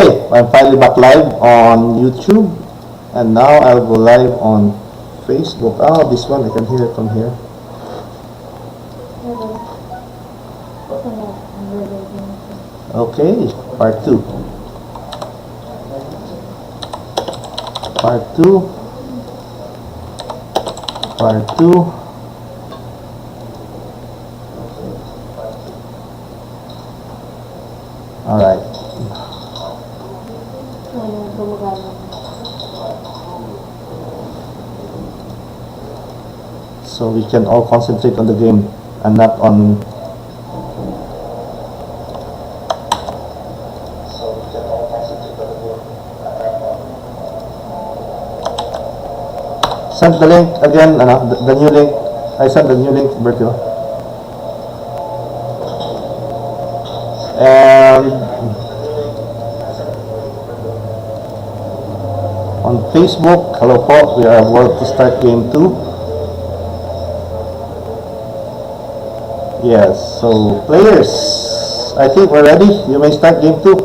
Okay, I'm finally back live on YouTube, and now I'll go live on Facebook. Oh, this one, I can hear it from here. Okay, part 2. Part 2. Part 2. Alright. So we can all concentrate on the game and not on send the link again, the new link. I sent the new link, Bertil. And on Facebook, hello po, we are about to start game 2. Yes, so players, I think we're ready. You may start game 2.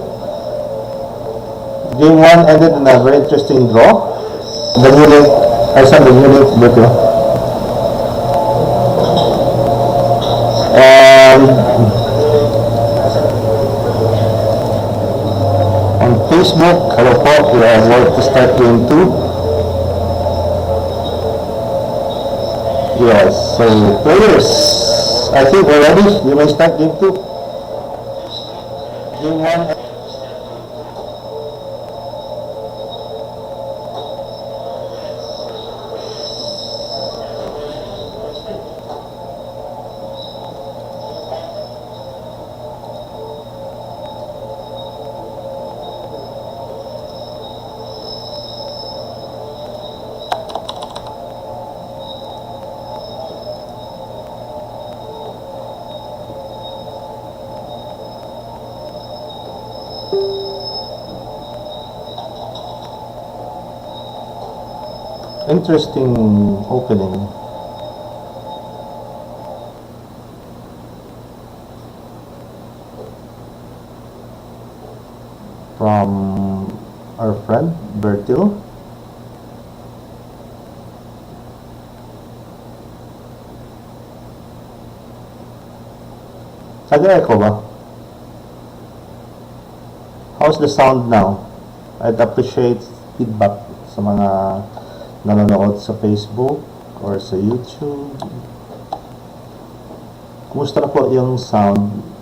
Game 1 ended in a very interesting draw. The new link, I sent the new link, Bertil. And on Facebook, hello po, we are about to start game 2. Yes, so players, I think we're ready. You may start game 2. Game 1. Interesting opening. From our friend Bertil. Taga-echo ba? How's the sound now? I'd appreciate feedback sa mga nanonood sa Facebook or sa YouTube. Kumusta na po yung sound?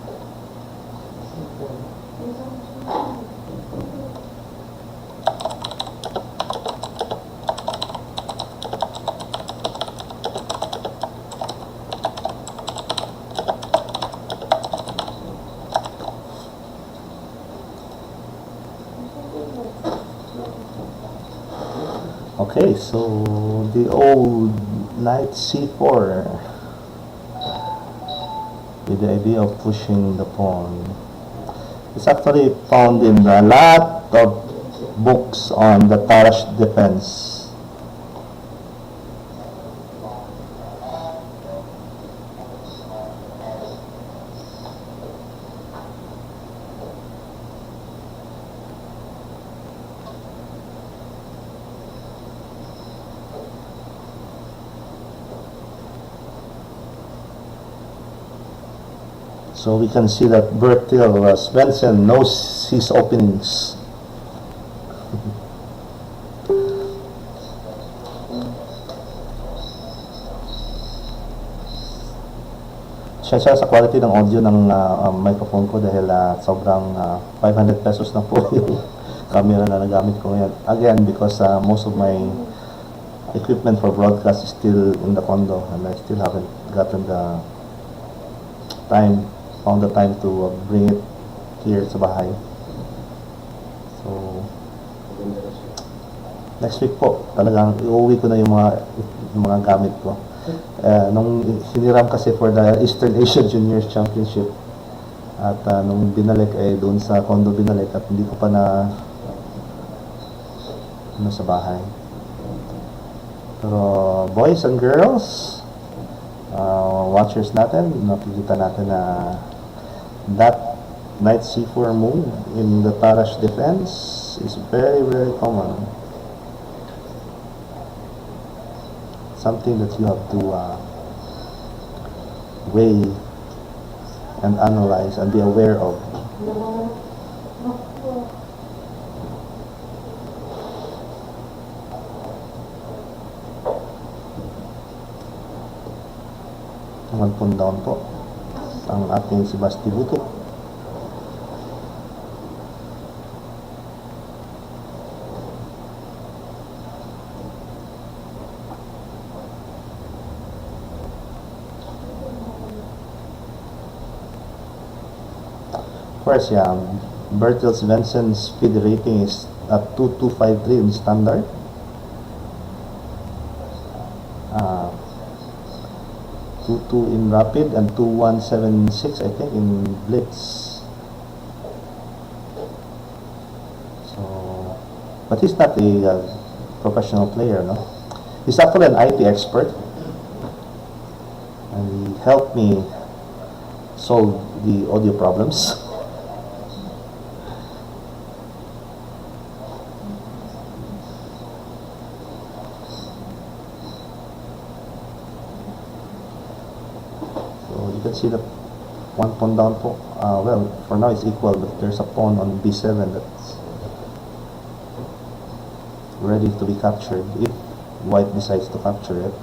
Okay, so the old knight c4 with the idea of pushing the pawn. It's actually found in a lot of books on the Tarash defense. So we can see that Bertil Svendsen knows his openings. Siya sa quality ng audio ng microphone ko dahil sobrang 500 pesos na po yung camera na nagamit ko ngayon. Again, because most of my equipment for broadcast is still in the condo and I still haven't gotten the found the time to bring it here sa bahay. So next week po talagang iuwi ko na yung mga gamit ko. Nung hiniram kasi for the Eastern Asia Juniors Championship at nung binalik doon sa condo binalik at hindi ko pa na sa bahay. Pero boys and girls, watchers natin, nakikita natin na that knight c4 move in the Tarash defense is very, very common. Something that you have to weigh and analyze and be aware of. One pawn down po ang ating si Bahser Buto. First, yeah, Bertil Svendsen's speed rating is at 2253 in standard. 2-2 in rapid and 2-1-7-6 I think in blitz. So, but he's not a professional player, no? He's actually an IT expert, and he helped me solve the audio problems. You can see that one pawn down po. Well, for now it's equal, but there's a pawn on b7 that's ready to be captured if white decides to capture it.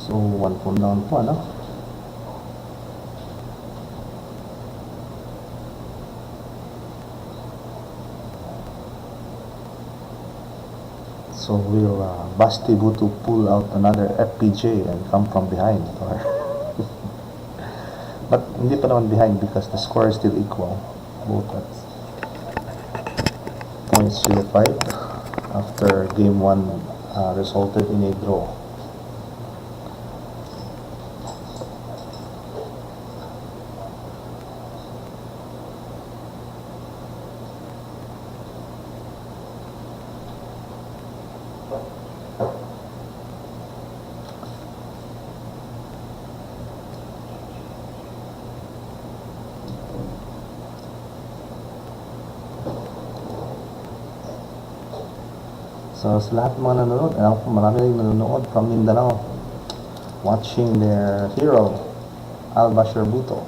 So, one pawn down po, ano? So, will Bahser Buto pull out another FPJ and come from behind? Or but hindi pa naman behind because the score is still equal. Both at 0.05 after game 1 resulted in a draw. So sa lahat ng mga nanonood, alam ko marami rin nanonood from Mindanao watching their hero, Bahser Buto.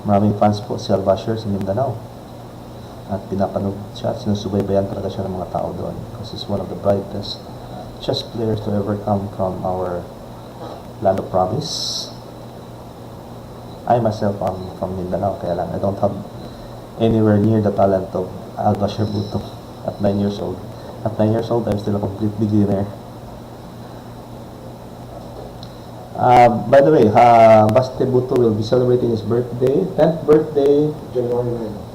Maraming fans po si Bahser sa Mindanao. At pinapanood siya, sinusubaybayan talaga siya ng mga tao doon because he's one of the brightest chess players to ever come from our land of promise. I myself am from Mindanao, kaya lang I don't have anywhere near the talent of Bahser Buto at 9 years old. At 9 years old, I'm still a complete beginner. By the way, Bahser Buto will be celebrating his birthday, 10th birthday,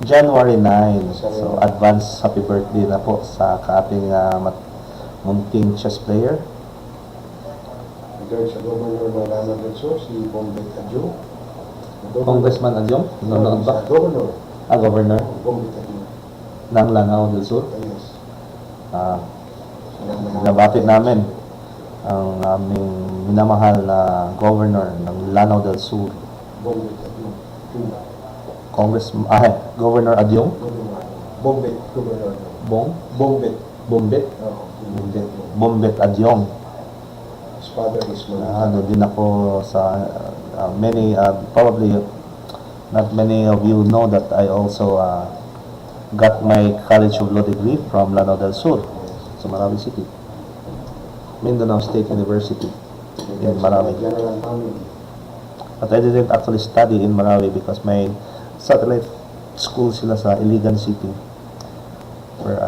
January 9. So, advance happy birthday na po sa ating munting chess player. Regard sa Governor ng Lana del Sur, si Bombet Adjong. Congressman Adjong? Nanonood ba? Governor. Governor Bombet Adjong. ng Lanao del Sur. Yes. Nabati namin ang aming minamahal na governor ng Lanao del Sur, Bombet Adjong. Governor Adyong. Bombet, Governor. Bombet. Bombet. Bombet Adyong. His father is Ano din ako sa many, probably not many of you know that I also got my College of Law degree from Lanao del Sur, sa Marawi City. Mindanao State University in Marawi. General family. But I didn't actually study in Marawi because my satellite school sila sa Iligan City, where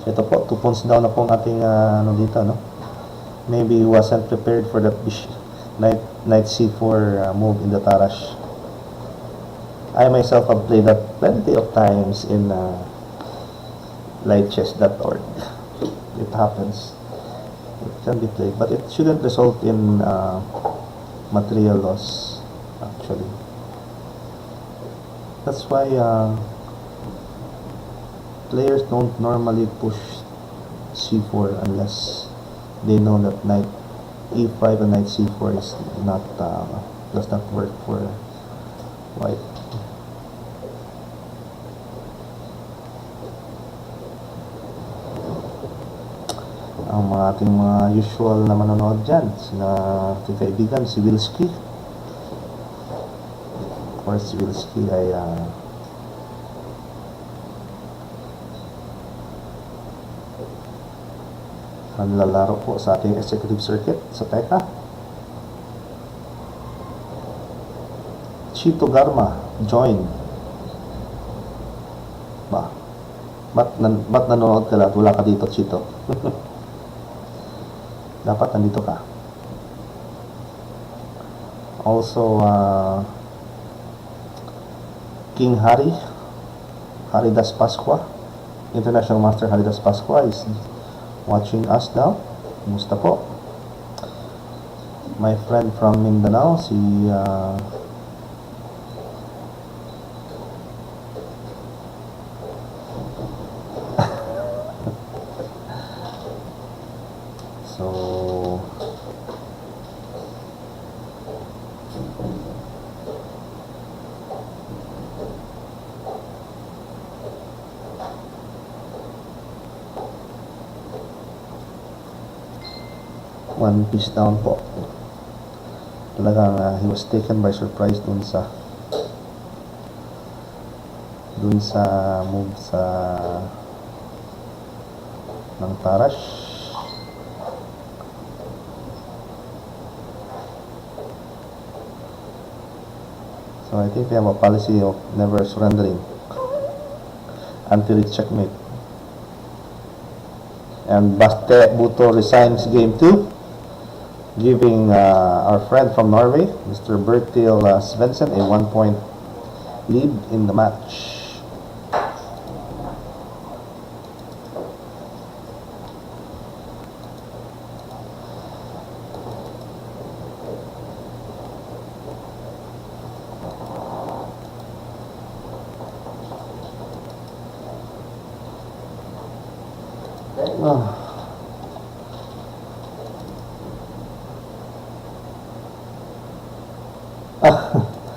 so ito po, 2 points down na po ang ating ano dito, no? Maybe he wasn't prepared for that knight c4 move in the Tarash. I myself have played that plenty of times in lightchess.org. It happens. It can be played, but it shouldn't result in material loss, actually. That's why players don't normally push c4 unless they know that knight e5 and knight c4 is not does not work for white. Ang mga ating mga usual na manonood dyan, sina ating kaibigan, si Wilski. Of course, si Wilski ay nanlalaro po sa ating executive circuit sa TECA. Chito Garma, join. Ba't nanonood ka lahat? Wala ka dito, Chito. Dapat nandito ka. Also, King Hari Das Pascua, International Master Hari Das Pascua is watching us now. Kumusta po? My friend from Mindanao, si so one piece down po. Talagang he was taken by surprise dun sa move sa ng Tarash. So I think we have a policy of never surrendering until it's checkmate. And Bahser Buto resigns game 2, giving our friend from Norway, Mr. Bertil Svendsen, a 1-point lead in the match.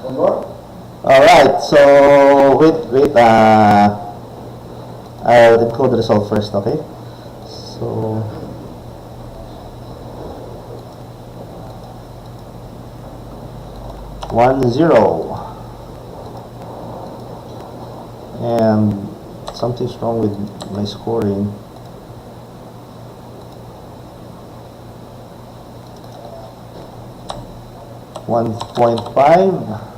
One more? Alright, so wait, I'll encode the result first, okay? So 1-0, and something's wrong with my scoring. $1.5.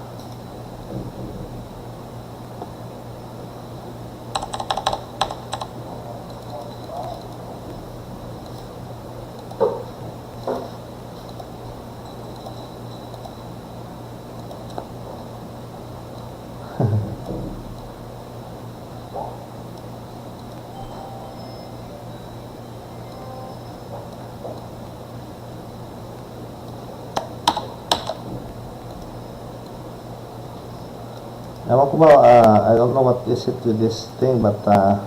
Ewan ko ba, I don't know what is it with this thing, but I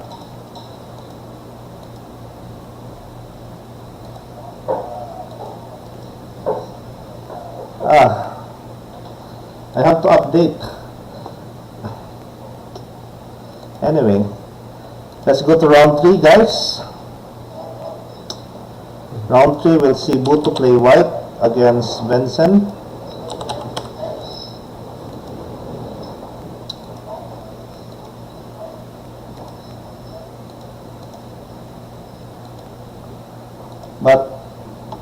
have to update. Anyway, let's go to round 3, guys. Round 3, we'll see Buto play white against Svendsen.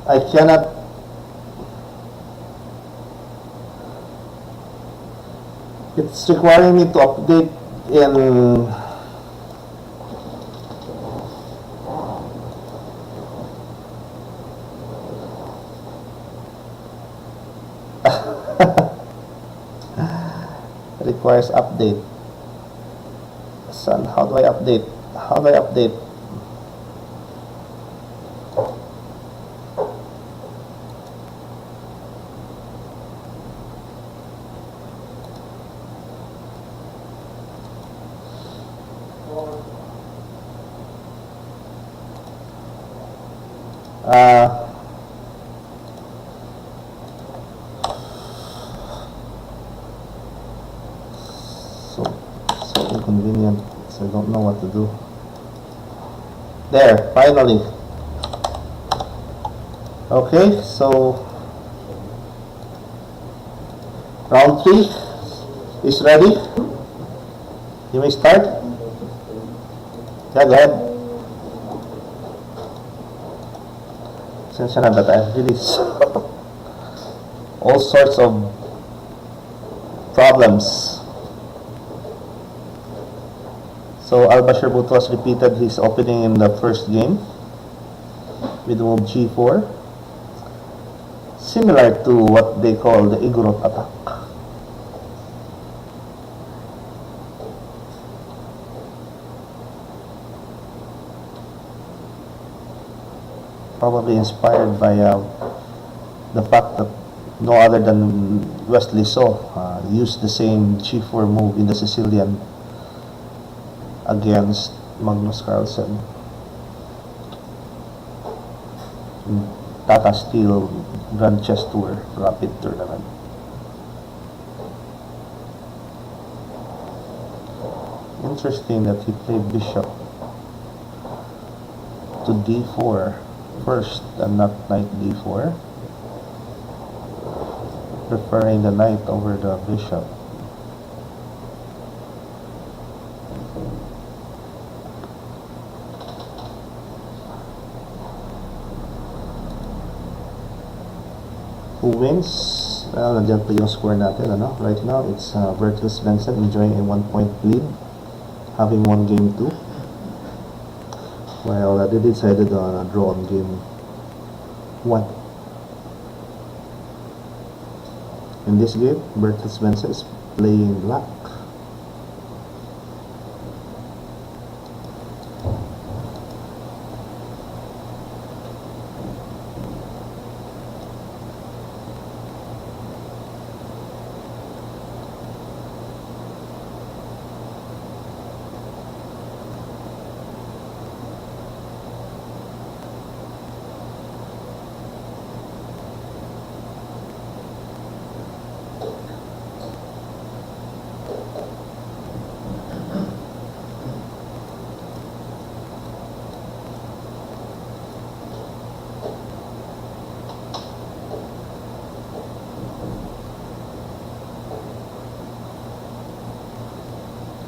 I cannot. It's requiring me to update in. Requires update. Son, how do I update? How do I update? Uh, so inconvenient. So I don't know what to do. There, finally. Okay, so round 3 is ready. You may start. Yeah, go ahead. Since that I've really all sorts of problems. So Bahser Buto has repeated his opening in the first game with move g4, similar to what they call the Igorot attack. Probably inspired by the fact that no other than Wesley So used the same g4 move in the Sicilian against Magnus Carlsen. Tata Steel Grand Chess Tour Rapid Tournament. Interesting that he played bishop to d4 first and not knight d4, preferring the knight over the bishop. Who wins? Well, nandiyan pa yung score natin, ano? Right now, it's Bertil Svendsen enjoying a 1-point lead, having won game 2. While they decided on a draw on game 1. In this game, Bertil Svendsen is playing black.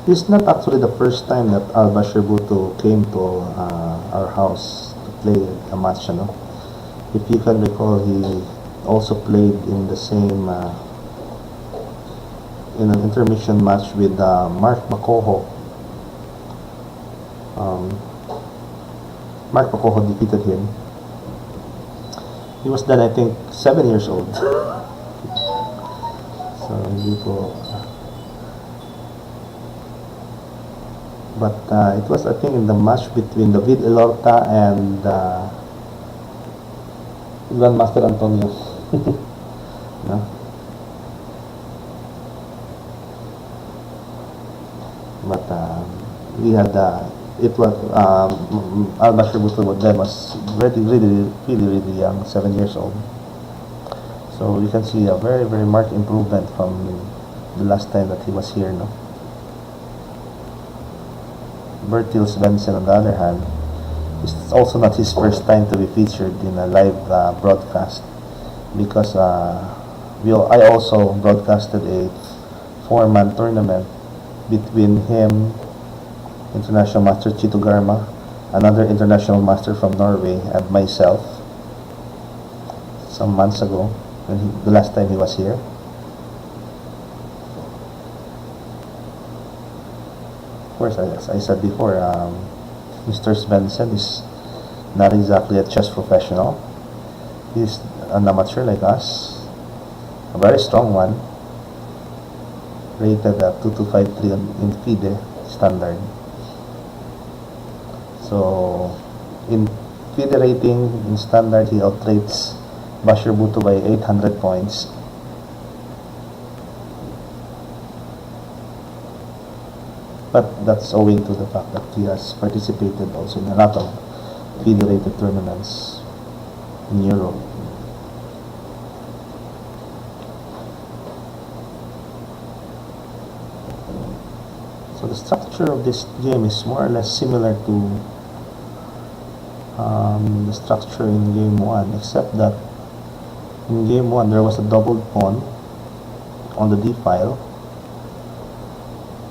It's not actually the first time that Bahser Buto came to our house to play a match. Ano? If you can recall, he also played in the same in an intermission match with Mark Makoho. Mark Makoho defeated him. He was then, I think, 7 years old. So hindi po. But it was, I think, in the match between David Elorta and Grandmaster Antonio. No? But we had it was Bahser Buto then was really young, 7 years old. So you can see a very marked improvement from the last time that he was here. No. Bertil Svendsen, on the other hand, it's also not his first time to be featured in a live broadcast, because I also broadcasted a 4-man tournament between him, International Master Chito Garma, another international master from Norway, and myself. some months ago, when the last time he was here. Of course, as I said before, Mr. Svendsen is not exactly a chess professional. He's an amateur like us, a very strong one, rated at 2253 in FIDE standard. So, in FIDE rating, in standard, he outrates Bahser Buto by 800 points. But that's owing to the fact that he has participated also in a lot of FIDE rated tournaments in Europe. So the structure of this game is more or less similar to the structure in game 1, except that in game 1 there was a doubled pawn on the d file,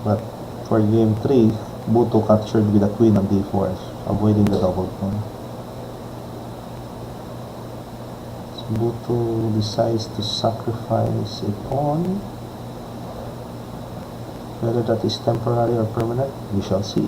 but for game 3 Buto captured with a queen on d4, avoiding the doubled pawn. So Buto decides to sacrifice a pawn. Whether that is temporary or permanent, we shall see.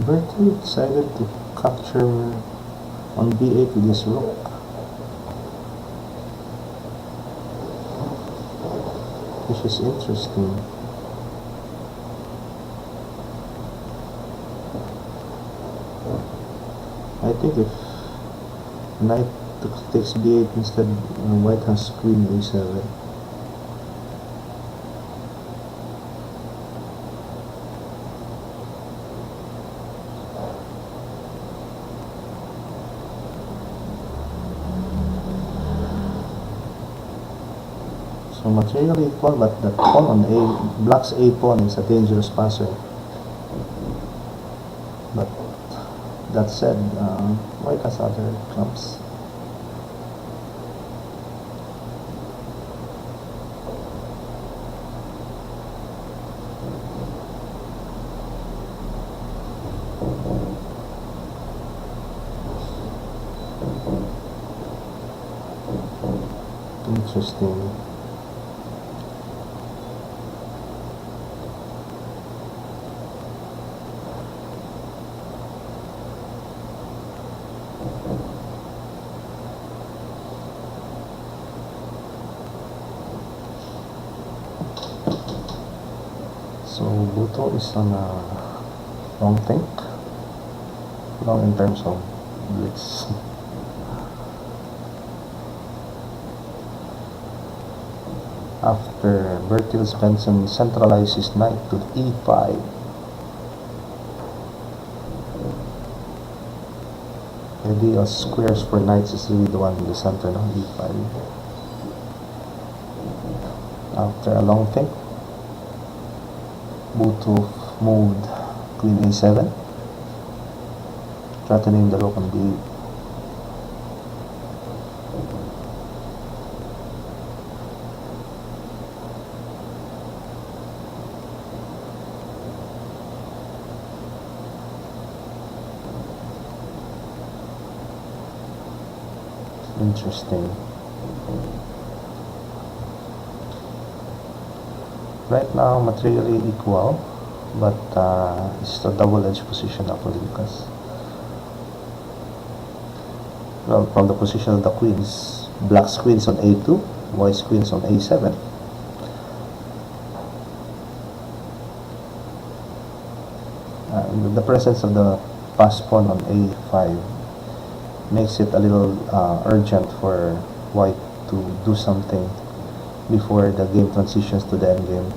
Bertil decided to capture on b8 with his rook. Which is interesting. I think if knight takes b8 instead, white has queen a7. So materially equal, but that pawn on a black's a pawn is a dangerous passer. But that said, white has other trumps. Interesting. So Buto is on a long think, long in terms of blitz. After Bertil Svendsen centralizes his knight to e5. Ideal squares for knights is really the one in the center, no? e5. After a long think, Buto moved queen a7, threatening the rook on b8. Interesting. Right now, materially equal, but it's a double-edged position actually, because, well, from the position of the queens, Black's queen is on a2, white's queen is on a7. The presence of the passed pawn on a5 makes it a little urgent for white to do something before the game transitions to the endgame.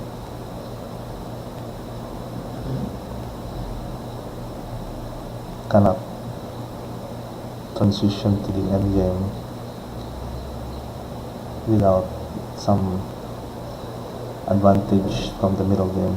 Cannot transition to the endgame without some advantage from the middle game.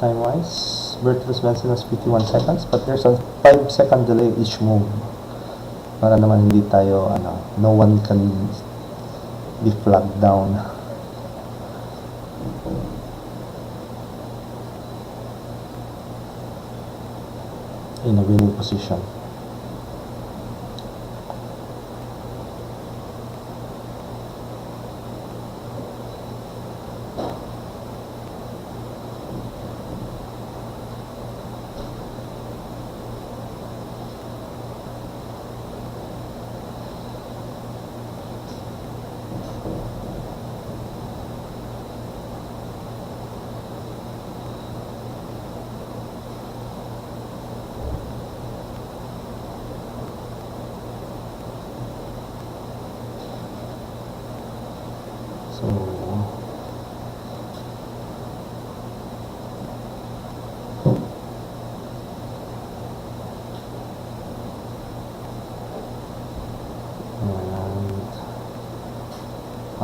Time-wise, Bertil Svendsen has 51 seconds, but there's a 5-second delay each move. Para naman hindi tayo, no one can be flagged down. In a winning position. So,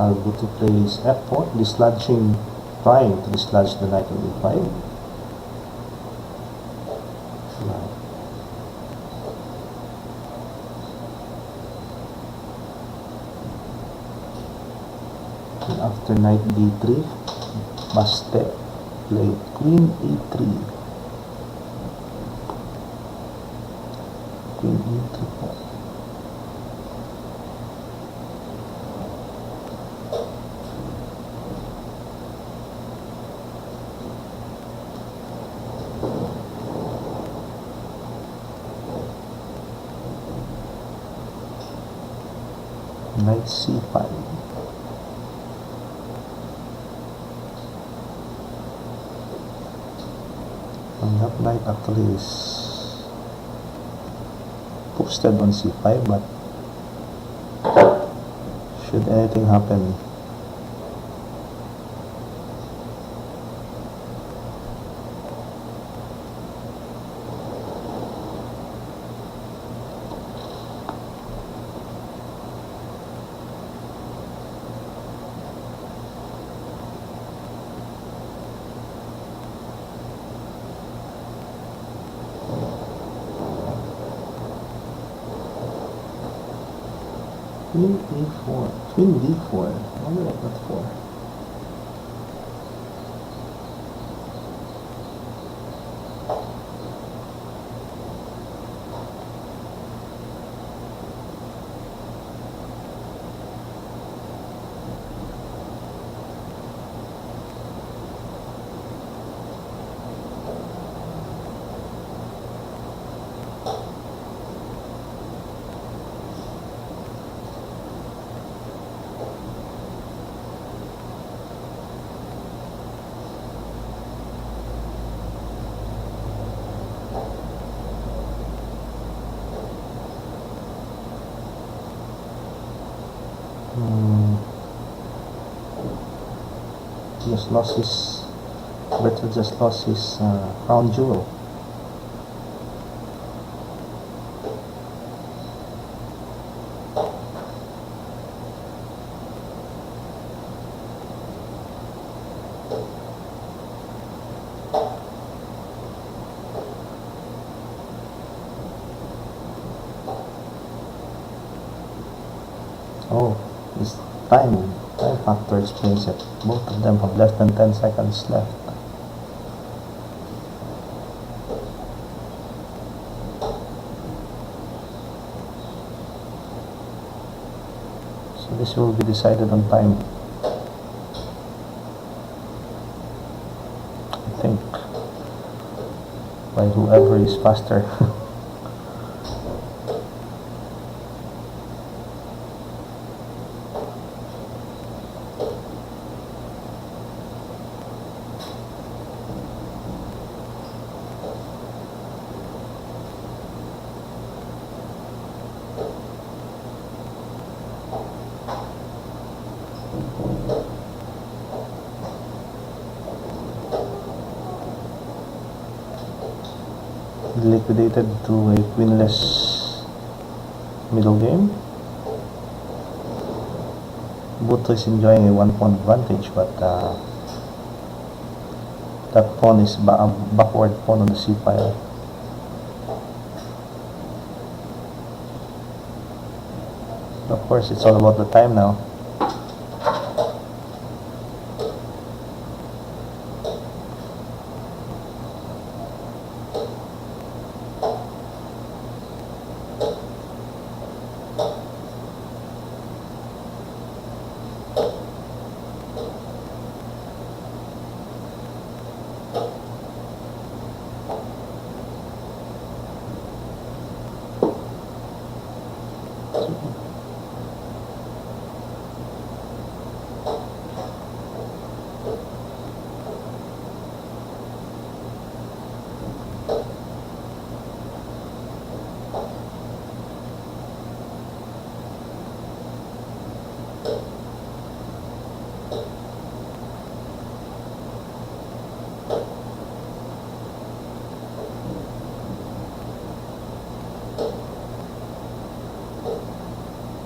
Bahser Buto plays f4, dislodging, trying to dislodge the knight on e5. After knight d3, Bahser played queen e3. Queen e3 po. Knight c5. And that knight actually is posted on c5, but should anything happen, queen e4, queen d4. Why did I put 4? Just lost his, Bertil just lost his crown jewel. Oh, this time factor explains it. Both of them have less than 10 seconds left. This will be decided on time, I think, by whoever is faster. Liquidated to a winless middle game. Buto is enjoying a 1 pawn advantage, but that pawn is a backward pawn on the c file. Of course, it's all about the time now.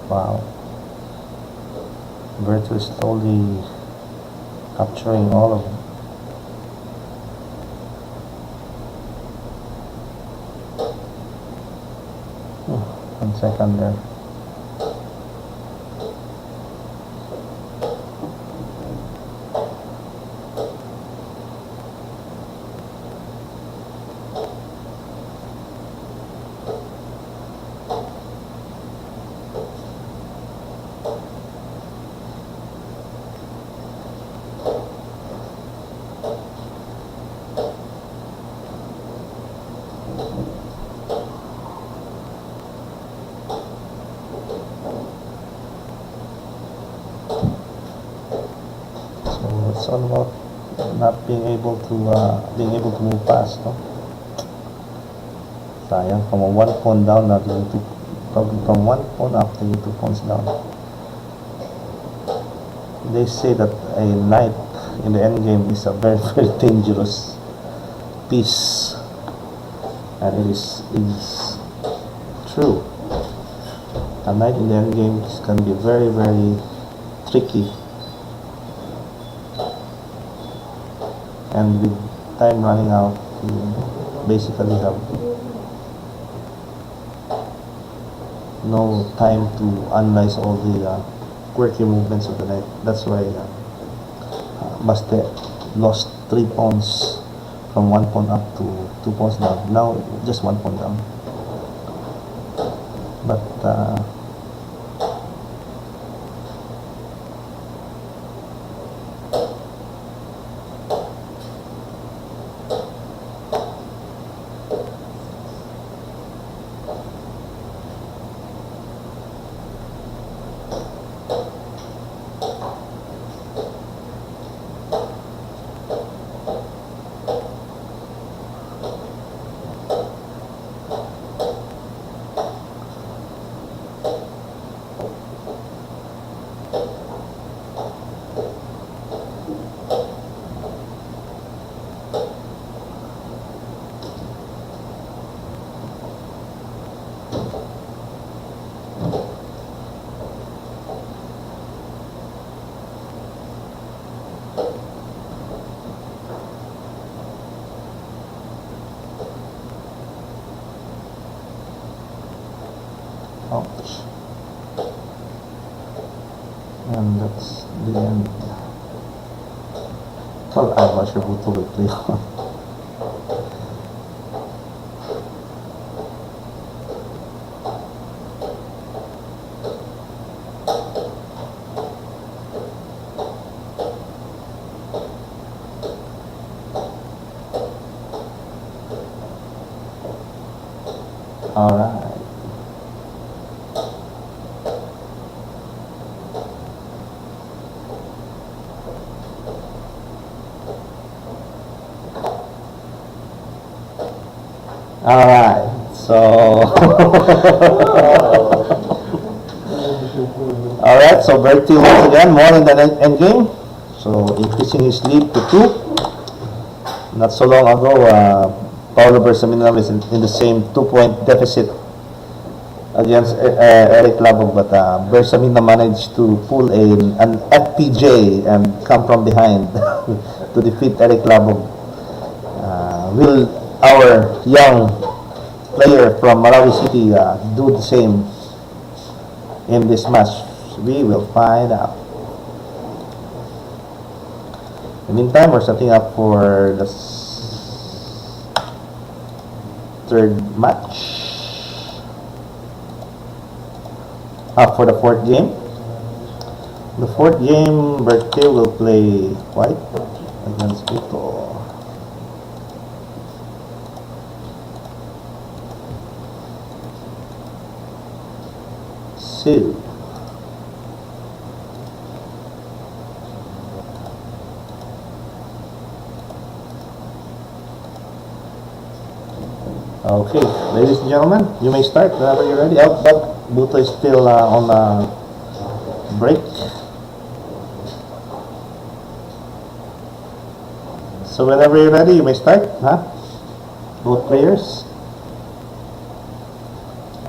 Wow. Bertil is slowly capturing all of them. Oh, 1 second there. So it's all about not being able to move fast, no? Sayang, from a 1 pawn down, now taking from 1 pawn up, taking 2 pawns down. They say that a knight in the endgame is a very, very dangerous piece, and it is true. A knight in the endgame can be very, very tricky, and with time running out, you basically have no time to analyze all the quirky movements of the knight. That's why Baste lost 3 pawns from 1 pawn up to 2 pawns down. Now just 1 pawn down. But ouch. And that's the end. Well, I'm not sure who to play on. Alright. Alright, so alright, so Bertil once again more in the end game, so increasing his lead to 2. Not so long ago, Paulo Bersaminal is in the same 2-point deficit against Eric Labog, but Bersamina managed to pull an FPJ and come from behind to defeat Eric Labog. Will our young player from Marawi City do the same in this match? We will find out. In the meantime, we're setting up for the third match. For the fourth game. The fourth game, Bertil will play white against Buto. Okay, ladies and gentlemen, you may start whenever you're ready. But Buto is still on break. So whenever you're ready, you may start. Both players.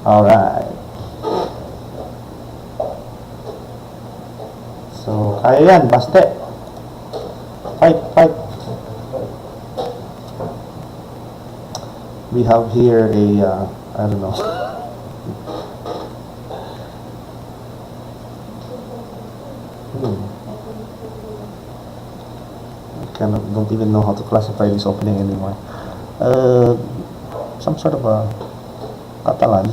Alright. So, kaya yan, baste. Fight. We have here a, I don't know. Don't even know how to classify this opening anymore. Some sort of a Catalan,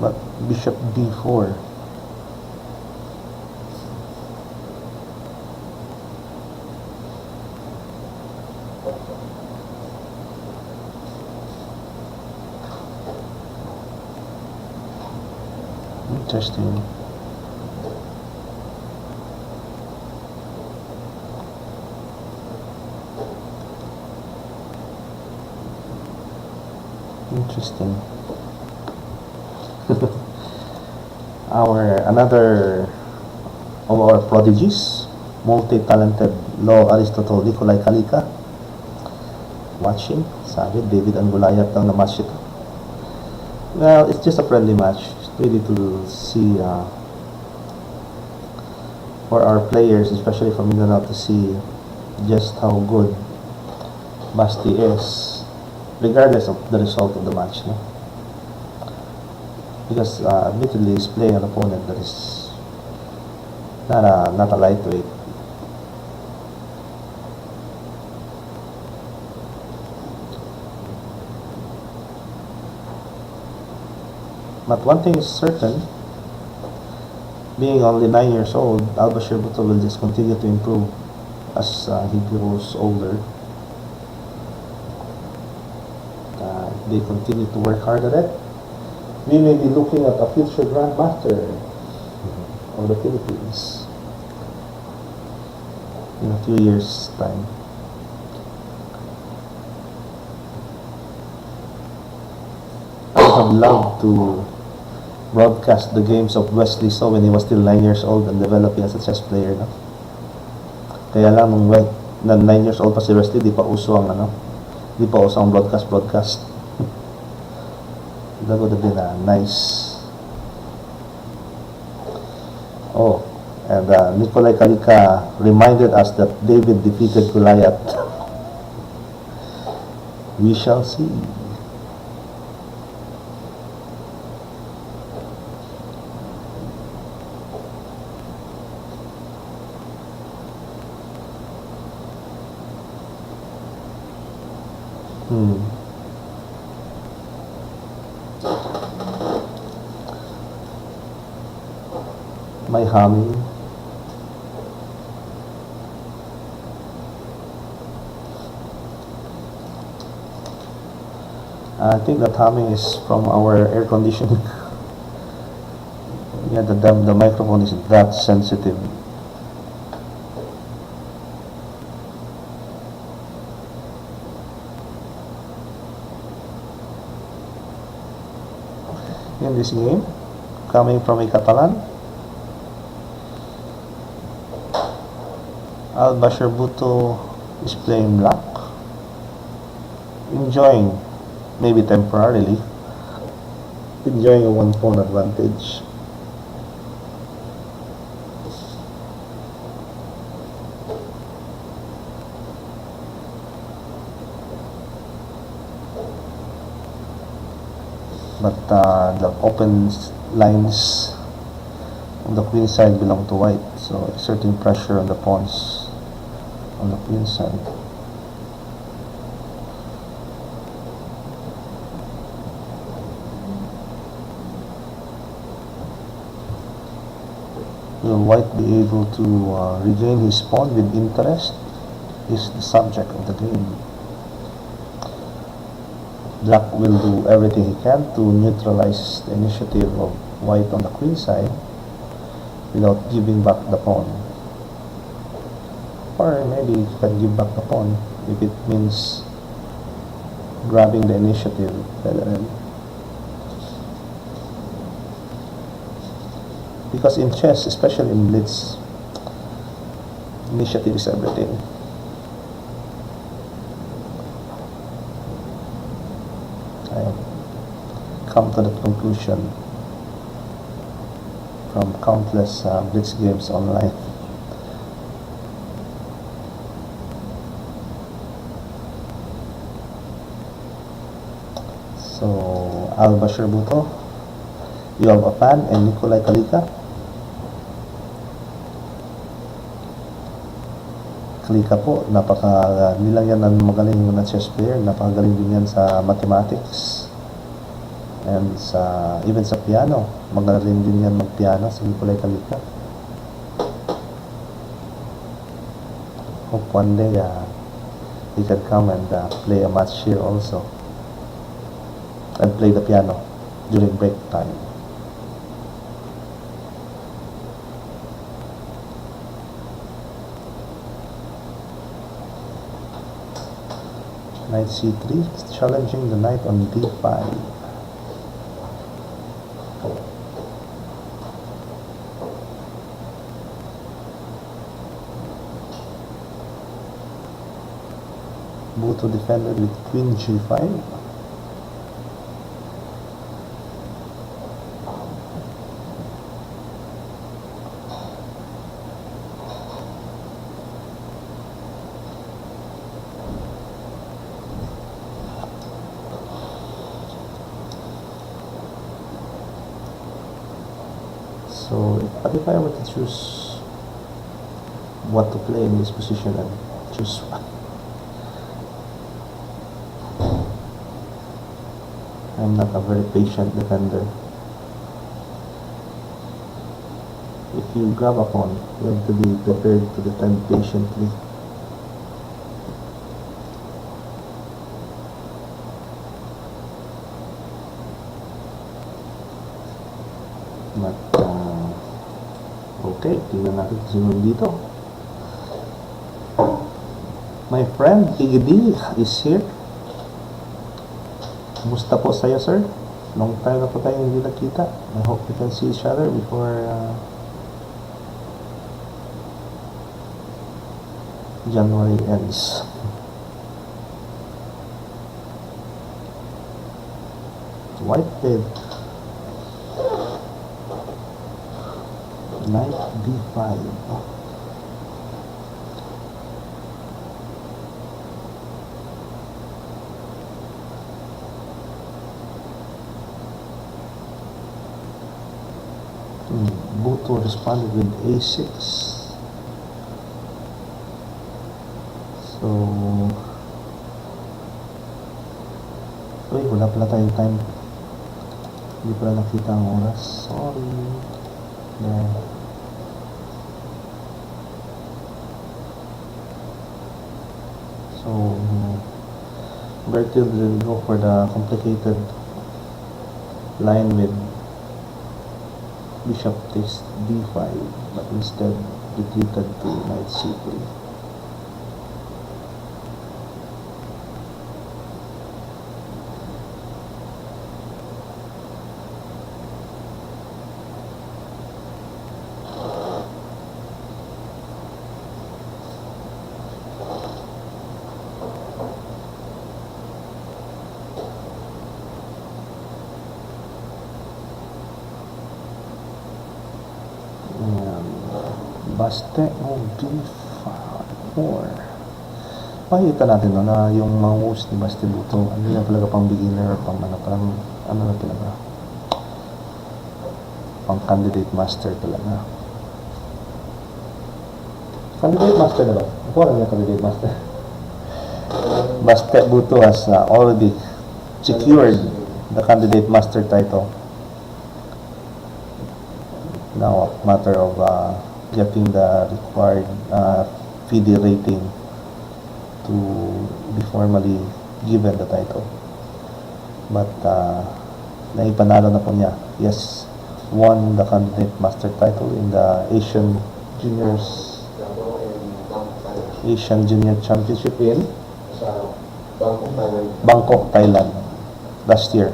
but Bishop D4. Interesting. Another of our prodigies, multi-talented Law Aristotle Nikolai Kalika. Watching, sabi David ang Gulayat lang na match ito. Well, it's just a friendly match. It's really to see for our players, especially from Mindanao, to see just how good Basti is, regardless of the result of the match. No? Because admittedly, he's playing an opponent that is not a lightweight. But one thing is certain, being only 9 years old, Bahser Buto will just continue to improve as he grows older. They continue to work hard at it. We may be looking at a future Grandmaster of the Philippines in a few years' time. I would have loved to broadcast the games of Wesley So when he was still 9 years old and developing as a chess player. No? Kaya lang nung 9 years old pa si Wesley, di pa uso ang broadcast. That would have been nice. Oh, and Nikolai Kalika reminded us that David defeated Goliath. We shall see. May humming. I think the humming is from our air conditioning. Yeah, the microphone is that sensitive. In this game, coming from a Catalan, Bahser Buto is playing black, enjoying, maybe temporarily, enjoying a one pawn advantage. But the open lines on the queen side belong to white, so exerting pressure on the pawns on the queen side. Will white be able to regain his pawn with interest? Is the subject of the game. Black will do everything he can to neutralize the initiative of white on the queen side without giving back the pawn. Or maybe he can give back the pawn if it means grabbing the initiative by the end. Because in chess, especially in blitz, initiative is everything. I have come to that conclusion from countless blitz games online. So, Bahser Buto, you have a fan, and Nikolai Kalika. Kalika po, hindi lang yan ang magaling na chess player, napakagaling din yan sa mathematics and even sa piano. Magaling din yan mag-piano si Nikolai Kalika. Hope one day he can come and play a match here also and play the piano during break time. Knight c3, challenging the knight on d5. Buto defended with queen g5. So, if I were to choose what to play in this position, I'd choose one. I'm not a very patient defender. If you grab a pawn, you have to be prepared to defend patiently. But, okay, tingnan natin sunod dito. My friend, Igidi is here. Kumusta po sa'yo, sir? Long time na po tayo hindi nakita. I hope we can see each other before January ends. White played knight d5. Buto responded with a6. So, wala pala tayong time. Hindi pala nakita ang oras. Sorry. Yeah. So, Bertil didn't go for the complicated line with bishop takes d5, but instead retreated to knight c3. Baste o d4. Makikita natin no, na yung mga moves ni Bertil Buto, ano na talaga pang beginner, pang ano, parang ano na talaga, pang candidate master talaga. Candidate master na ba? Ako alam niya candidate master. Bertil Buto has already secured the candidate master title. Now a matter of getting the required FIDE rating to be formally given the title. But naipanalo na po niya. Yes, won the candidate master title in the Asian Junior Championship in Bangkok, Thailand last year.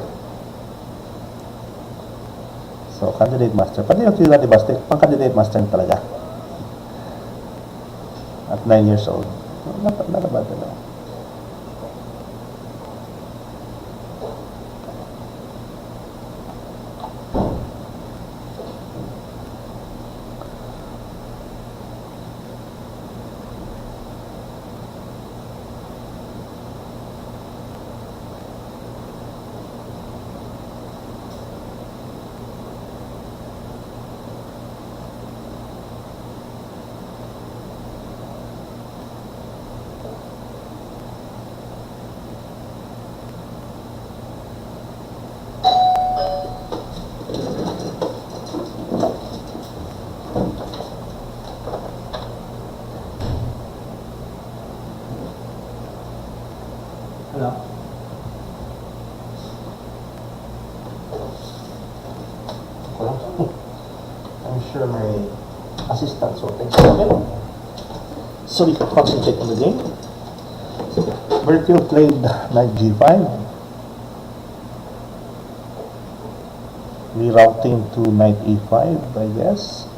So, candidate master. Pati yung sila ni Baste, pang candidate master talaga. At 9 years old. Not a bad talaga. Hello? I'm sure my assistants will take care of it. So we can concentrate on the game. Bertil played knight g5. Rerouting to knight e5, I guess.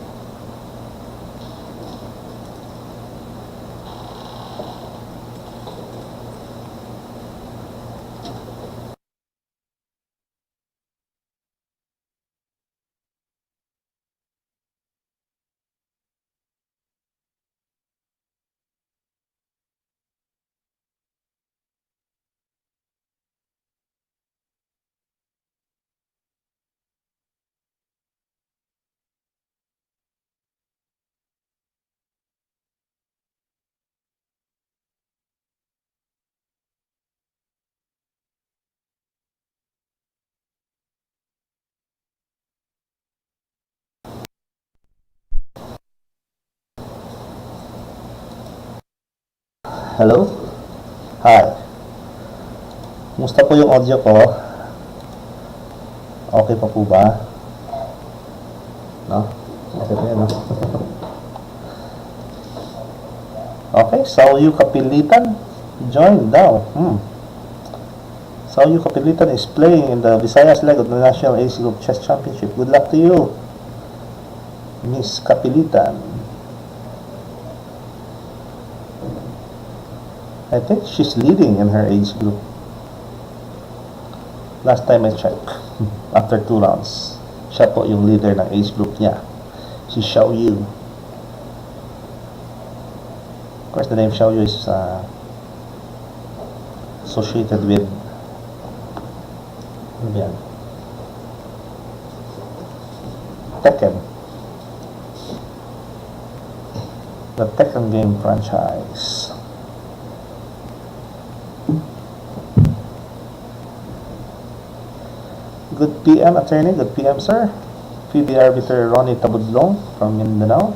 Hello? Hi. Musta po yung audio ko? Okay pa po ba? No? Okay pa yan, no? Okay, Sauyu Kapilitan joined now. Sauyu Kapilitan is playing in the Visayas leg of the National Ace Group Chess Championship. Good luck to you, Miss Kapilitan. I think she's leading in her age group. Last time I checked, after 2 rounds, siya po yung leader ng age group niya. Si Xiao Yu. Of course, the name Xiao Yu is associated with Tekken. The Tekken game franchise. Good PM, attorney. Good PM, sir. FIDE arbiter Ronnie Tabudlong from Mindanao.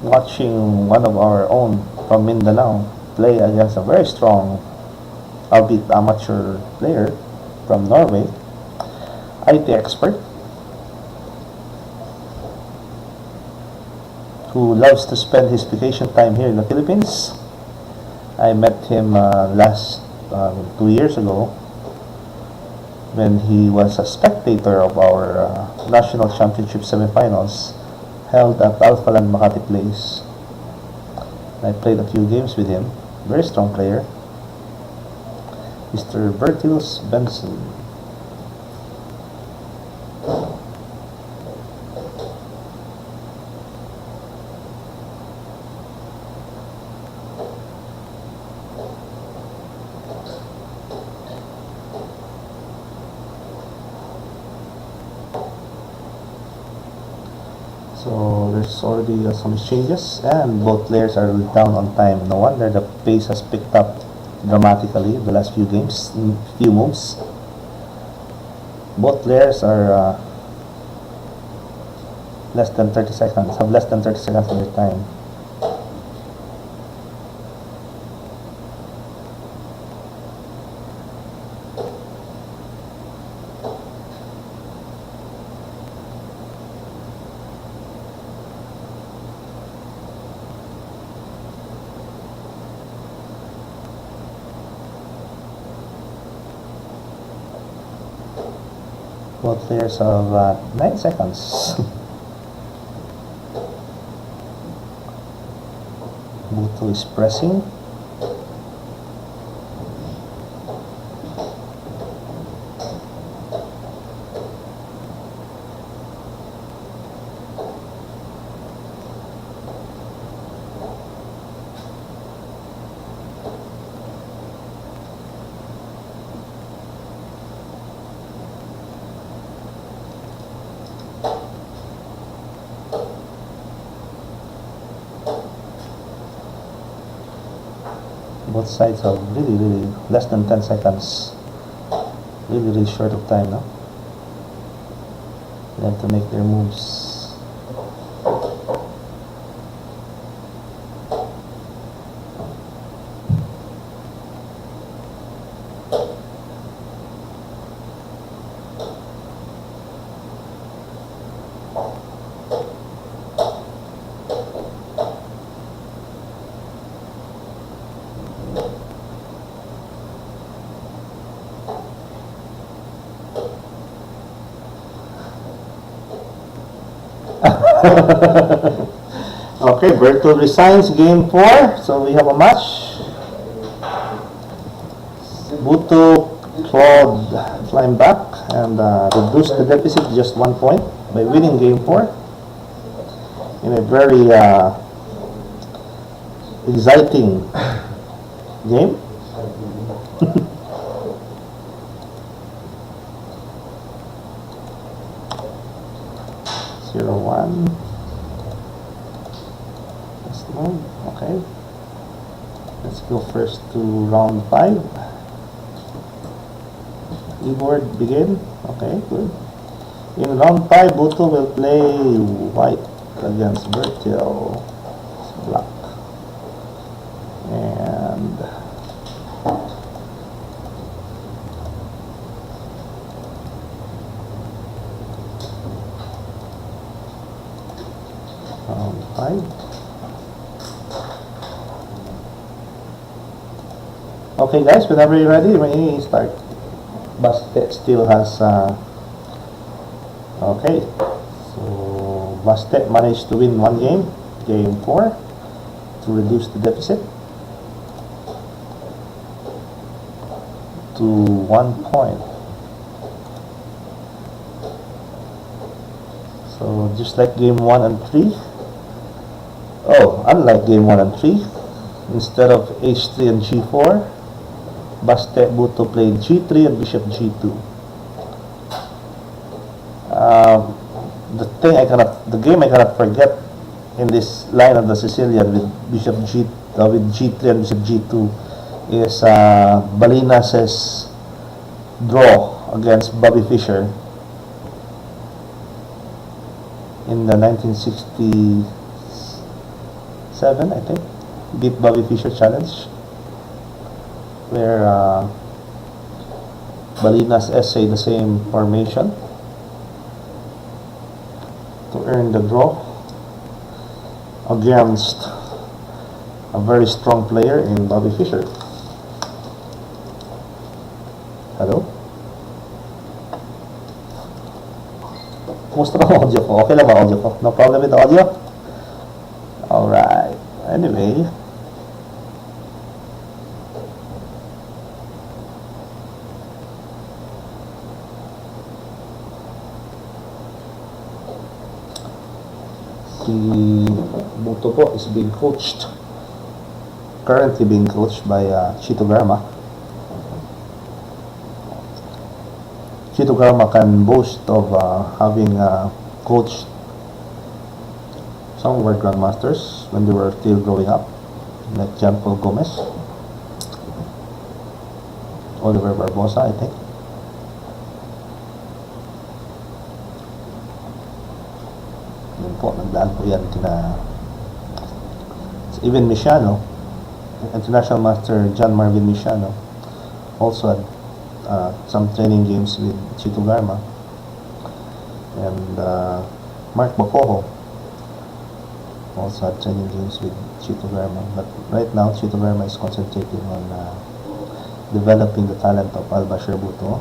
Watching one of our own from Mindanao play against a very strong albeit amateur player from Norway, IT expert, who loves to spend his vacation time here in the Philippines. I met him last 2 years ago when he was a spectator of our national championship semifinals held at Alphaland Makati Place. I played a few games with him. Very strong player, Mr. Bertil Svendsen. So there's already some changes, and both players are down on time. No wonder the pace has picked up dramatically the last few games, few moves. Both players are less than 30 seconds, have less than 30 seconds of their time. Both players have 9 seconds. Buto is pressing. Both sides are really less than 10 seconds. Really short of time now. They have to make their moves. Okay, Bertil resigns game 4, so we have a match. Buto clawed climb back and reduced the deficit to just 1 point by winning game 4 in a very exciting game. 0-1. Let's move. Okay. Let's go first to round 5. Keyboard begin. Okay, good. In round 5, Buto will play white against Bertil. Black. And round 5. Okay guys, whenever you're ready, we start. Bastet still has okay, so Bastet managed to win 1 game, game 4, to reduce the deficit to 1 point. So just like game 1 and 3, unlike game 1 and 3, instead of h3 and g4, Bahser Buto played g3 and bishop g2. The game I cannot forget in this line of the Sicilian with with g3 and bishop g2 is Balinas's draw against Bobby Fischer in the 1967, I think, beat Bobby Fischer challenge. where Balinas essay the same formation to earn the draw against a very strong player in Bobby Fischer. Hello? Kumusta ba ang audio ko? Okay lang ba audio ko? No problem with the audio? Alright. Anyway, si Buto po is currently being coached by Chito Garma. Chito Garma can boast of having coached some of our grandmasters when they were still growing up, like John Paul Gomez, Oliver Barbosa, I think. Yun po, nagdaan po yan kina even Misiano, International Master John Marvin Misiano, also had some training games with Chito Garma. And Mark Bacojo also had training games with Chito Garma. But right now, Chito Garma is concentrating on developing the talent of Bahser Buto.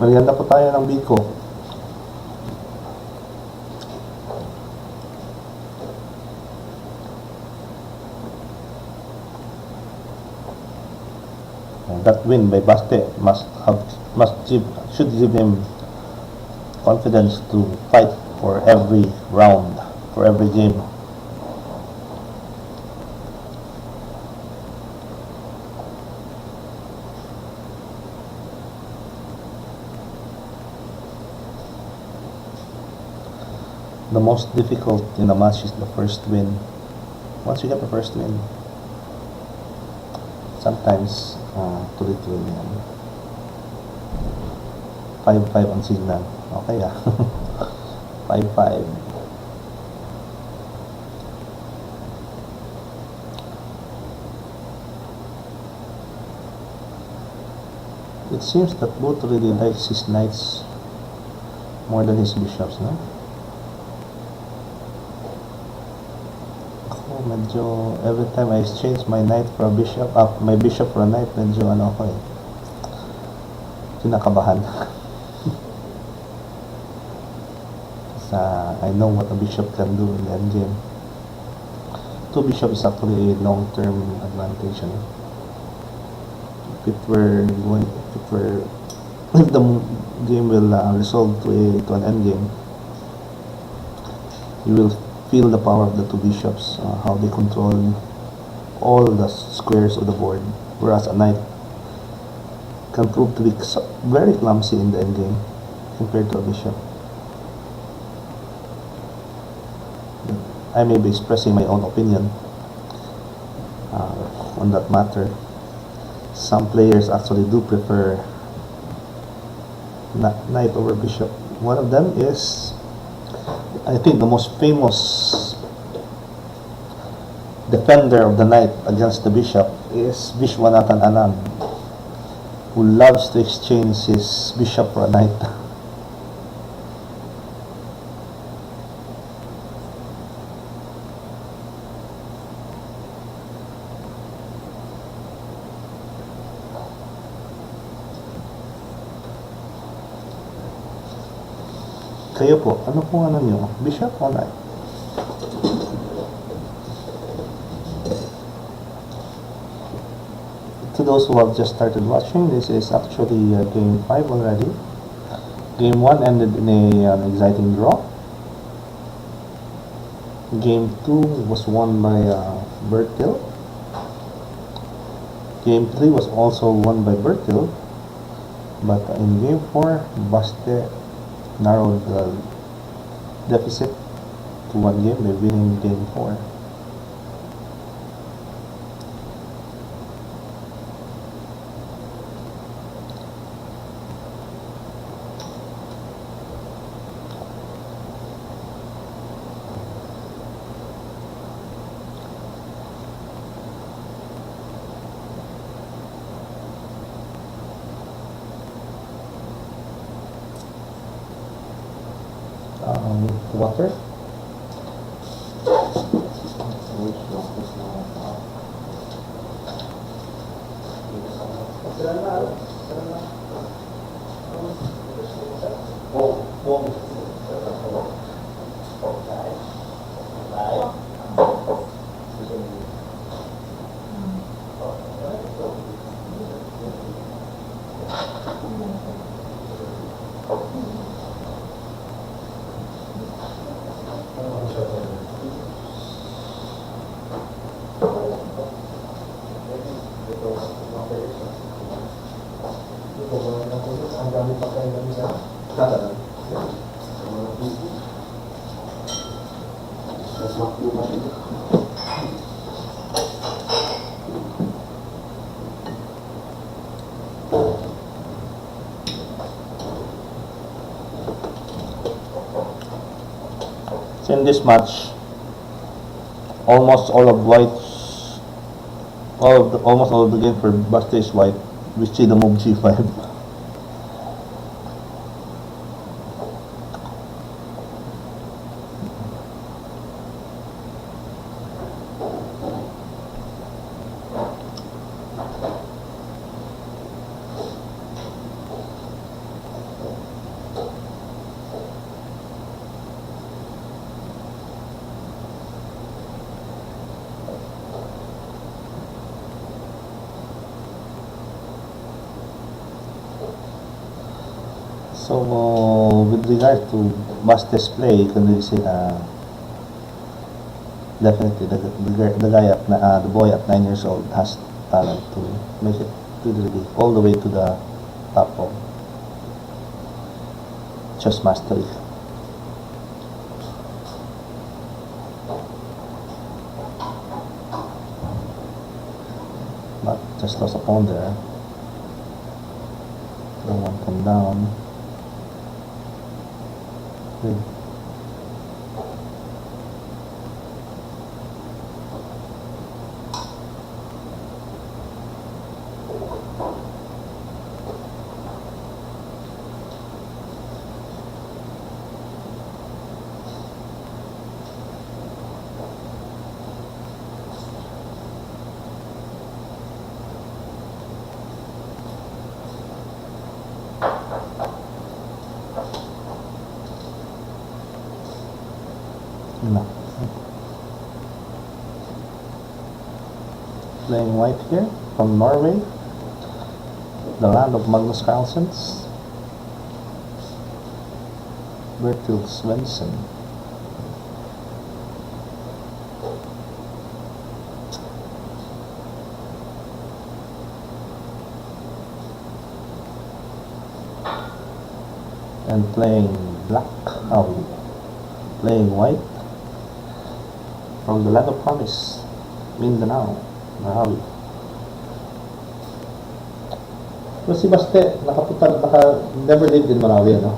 Merienda po tayo ng Biko. That win by Baste should give him confidence to fight for every round, for every game. The most difficult in a match is the first win. Once you get the first win, sometimes tuloy-tuloy yan. 5-5 ang signal. Okay 5-5. It seems that Buto really likes his knights more than his bishops, no? Medyo every time I exchange my knight for a bishop, my bishop for a knight, medyo ako kinakabahan. Kasi I know what a bishop can do in the endgame. 2 bishop is actually a long-term advantage. If the game will resolve to an endgame, you will feel the power of the 2 bishops, how they control all the squares of the board, whereas a knight can prove to be very clumsy in the endgame compared to a bishop. I may be expressing my own opinion on that matter. Some players actually do prefer knight over bishop. One of them is, I think, the most famous defender of the knight against the bishop is Vishwanathan Anand, who loves to exchange his bishop for a knight. Kayo po, ano pong nyo? Bishop o knight? To those who have just started watching, this is actually game 5 already. Game 1 ended in an exciting draw. Game 2 was won by Bertil. Game 3 was also won by Bertil. But in game 4, Baste narrowed the deficit to 1 game by winning game 4. Water. So in this match, almost all of the game for Basta is white. We see the move G5. So, with regard to Basta's play, you can really say definitely the guy the boy at 9 years old has talent to make it really all the way to the top of chess mastery. But just lost a pawn there. No one come down. Good. No. Playing white here from Norway, the land of Magnus Carlsen's Bertil Svendsen. And playing black, playing white from the land of promise, Mindanao, Marawi. Pero si Baste, never lived in Marawi, ano?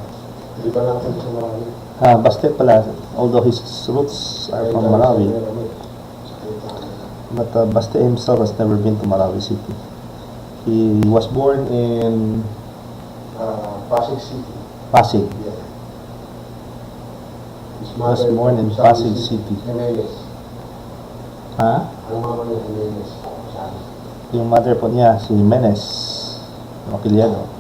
Hindi pa natin sa marami. Baste pala, although his roots are from Marawi, but Baste himself has never been to Marawi City. He was born in Pasig City. Pasig. Yeah. He was born in Pasig City. Jimenez. Ha? Ang mama niya, Jimenez. Yung mother po niya, si Jimenez Maquiliano.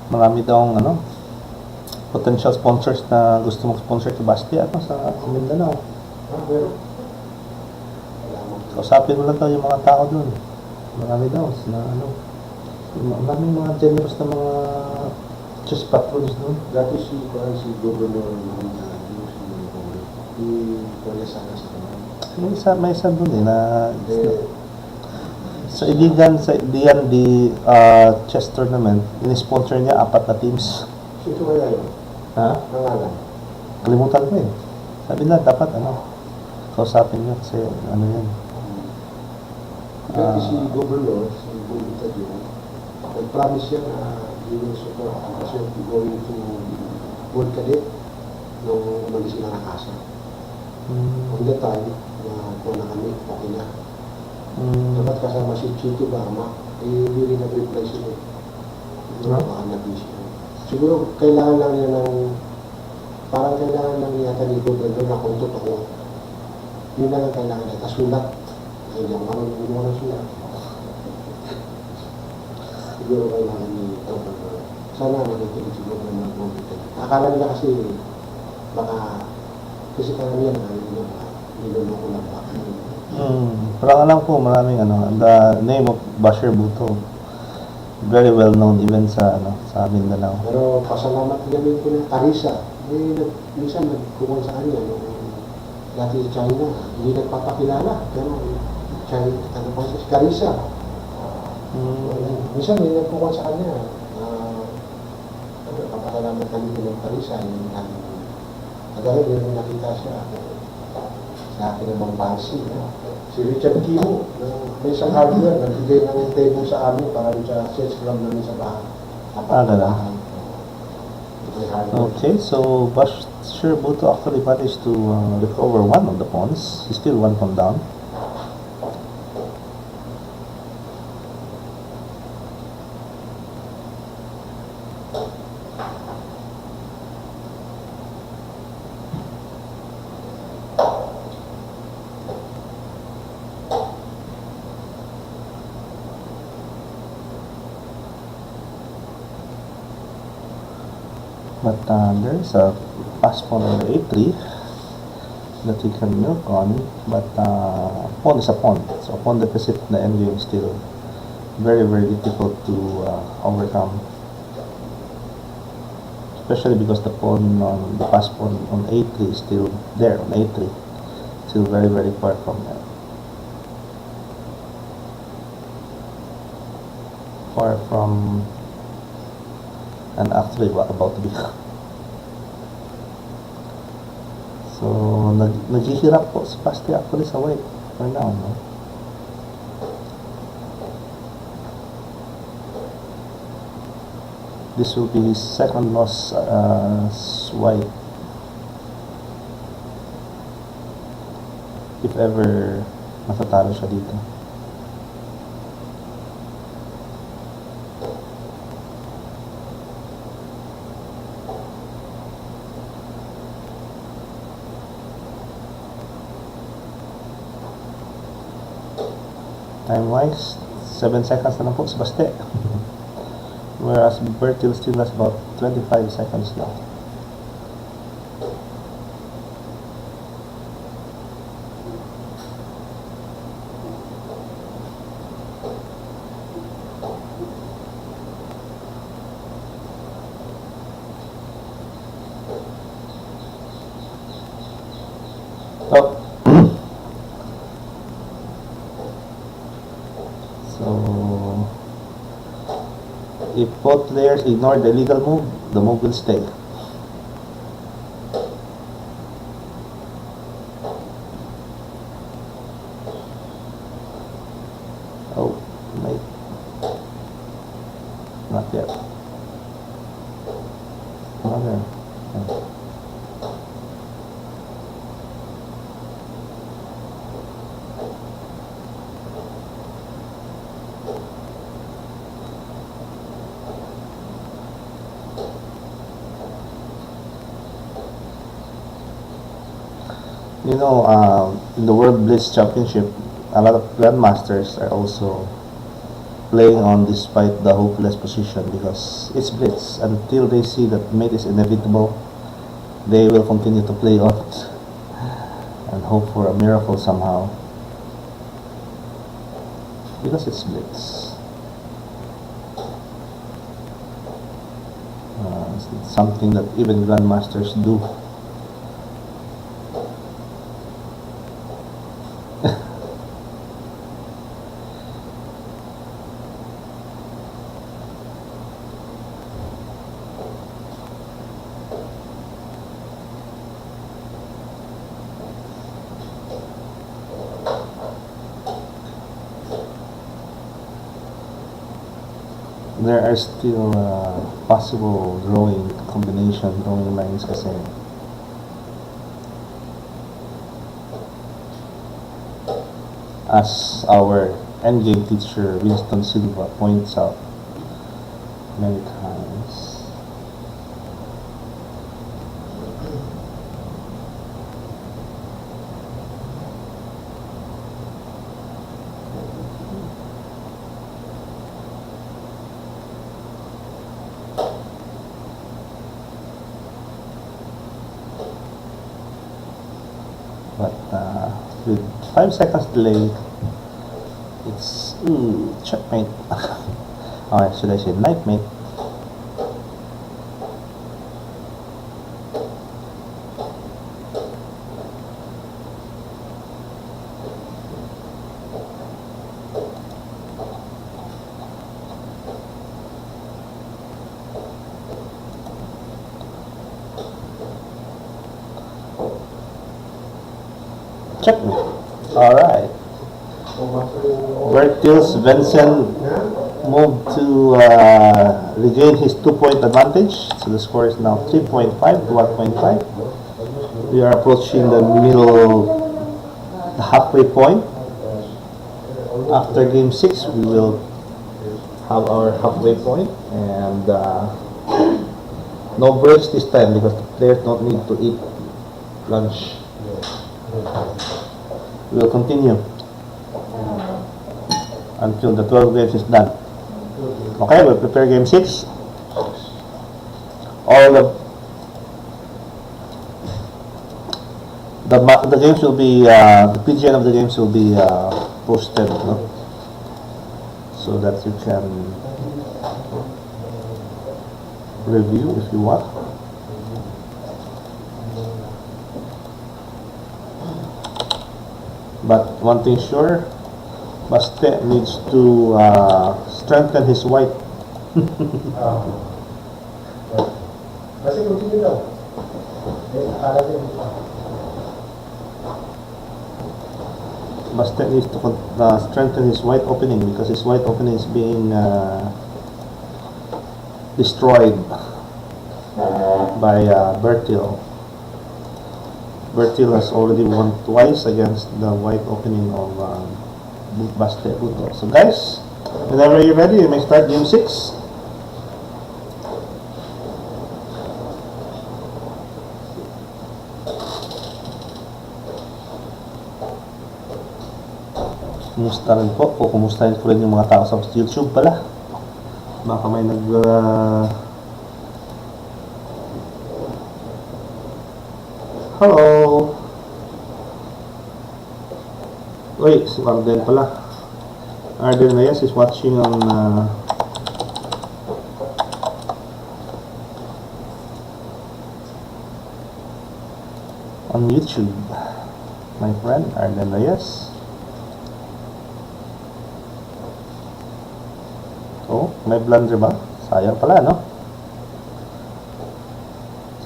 Marami daw potential sponsors na gusto mag-sponsor to Basti sa Mindanao. Pero Kausapin mo lang daw yung mga tao doon. Marami daw maraming mga generous na mga chess patrons doon. dati si Governor si Kuya sana sa kanila. May isa doon na sa Iligan di chess tournament, ini-sponsor niya 4 na teams. Sino kaya yun? Ha? Pangalan? Kalimutan ko eh. Sabi na dapat kausapin niyo kasi ano yan. Dati si Governor, si Buto yun, nag-promise siya na he will support kasi going to World Cadet nung umalis sila ng asa. On the time, na kung na kami, okay na. Dapat kasama si Chito Barma, hindi rin nag-reply sila. Siguro baka na-busy. Siguro kailangan lang niya ng, parang kailangan lang niya ni Governor na kung totoo. Yun lang ang kailangan niya. Kasulat. Ay, yung mga sulat. Siguro kailangan ni Governor. Sana nakikinig si Governor ng akala nila kasi baka kasi karamihan niloloko lang ba. Parang alam ko maraming the name of Bahser Buto very well known even sa Mindanao. Pero pasalamat namin ko ng Carissa. Minsan nagkukuha sa kanya nung dati sa China, hindi nagpapakilala. Pero China, ano pa si Carissa. Minsan may nagkukuha sa kanya. Papasalamat kami ko ng Carissa. Agad yung nakita siya sa akin ng Bangsi. Si Richard Kimo, may isang hardware, nagbigay ng table sa amin para sa sales club namin sa bahay. Okay, so Bahser Buto actually managed to recover one of the pawns. He's still one pawn down. But there's a pass pawn on the a3 that he can milk on, but pawn is a pawn. So pawn deficit in the endgame is still very, very difficult to overcome. Especially because the pawn on the pass pawn on a3 is still there on a3. Still very, very far from that. Far from and actually about to be. So, naghihirap po si Pasti actually sa white for now, no? This will be his second loss as white. If ever matatalo siya dito. Time-wise, 7 seconds na lang po sa Baste. Whereas Bertil still has about 25 seconds left. Oh. So, if both players ignore the illegal move, the move will stay. Oh, wait. Not yet. Not there. Okay. You know, in the World Blitz Championship, a lot of grandmasters are also playing on despite the hopeless position because it's blitz. Until they see that mate is inevitable, they will continue to play on it and hope for a miracle somehow because it's blitz. It's something that even grandmasters do. there are still possible drawing lines kasi. As our endgame teacher Winston Silva points out many times. But with 5 seconds delay, it's checkmate. Or should I say knightmate? Checkmate. Alright. Bertil Svendsen moved to regain his 2-point advantage. So the score is now 3.5 to 1.5. We are approaching the the halfway point. After game 6, we will have our halfway point, and no breaks this time because the players don't need to eat lunch. We will continue until the 12 games is done. Okay, we'll prepare game 6. All the games will be the PGN of the games will be posted, no? So that you can review if you want. But one thing sure, Baste needs to strengthen his white. Kasi continue daw. Akala din. Baste needs to strengthen his white opening because his white opening is being destroyed by Bertil. Bertil has already won twice against the white opening of Bahser Buto. So guys, whenever you're ready, you may start game 6. Kumusta rin po? O kumustahin ko rin yung mga tao sa YouTube pala. Baka may hello! Uy, si Arden pala. Arden Reyes is watching on YouTube. My friend, Arden Reyes. Oh, may blunder ba? Sayang pala, no?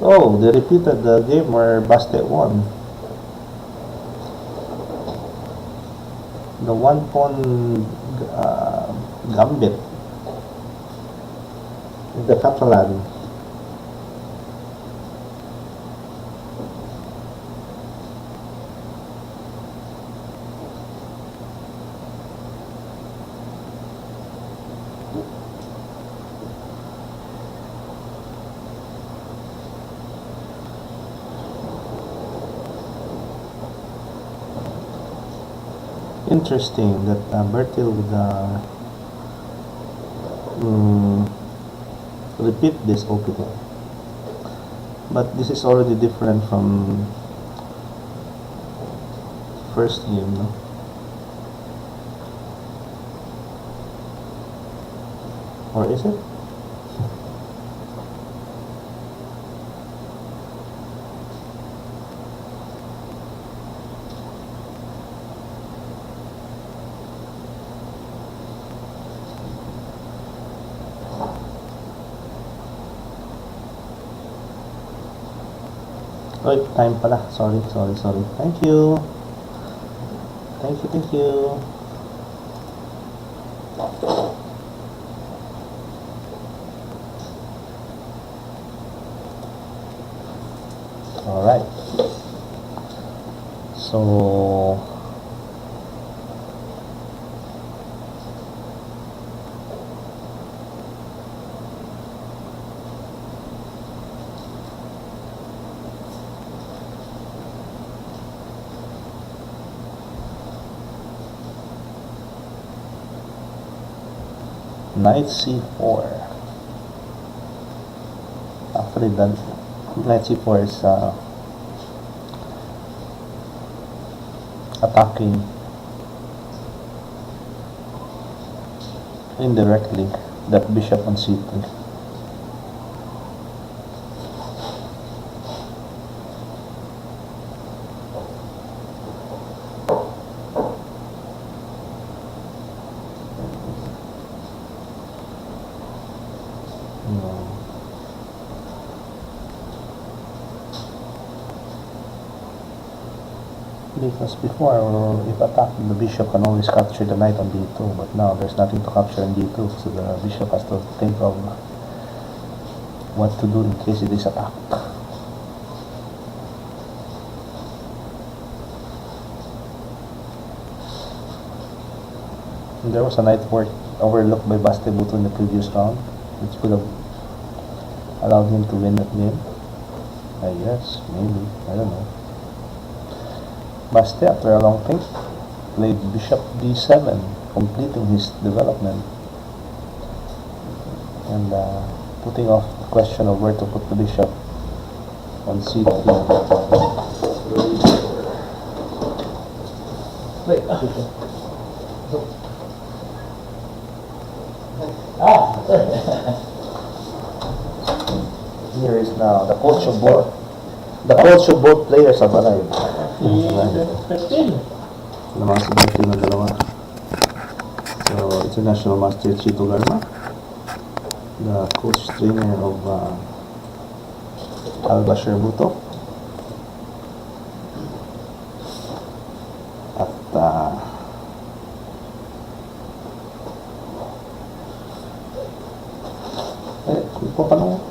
So, they repeated the game where Baste won. The one-pawn gambit in the Catalan. Interesting that Bertil would repeat this opening, but this is already different from first game, no? Or is it? Oh, time pala. Sorry. Thank you. So knight c4. Actually, the knight c4 is attacking indirectly that bishop on c3. Because before, if attacked, the bishop can always capture the knight on d2, but now there's nothing to capture on d2, so the bishop has to think of what to do in case it is attacked. And there was a knight work overlooked by Bahser Buto in the previous round, which could have allowed him to win that game. I guess, maybe, I don't know. Bahser, after a long think, played bishop d7, completing his development and putting off the question of where to put the bishop on c3. Wait. Here is now the coach of both. The coach of both players have arrived. Bertil. Lamang si Bertil na dalawa. So, International Master Chito Garma, the coach trainer of Bahser Buto. At kung po paano?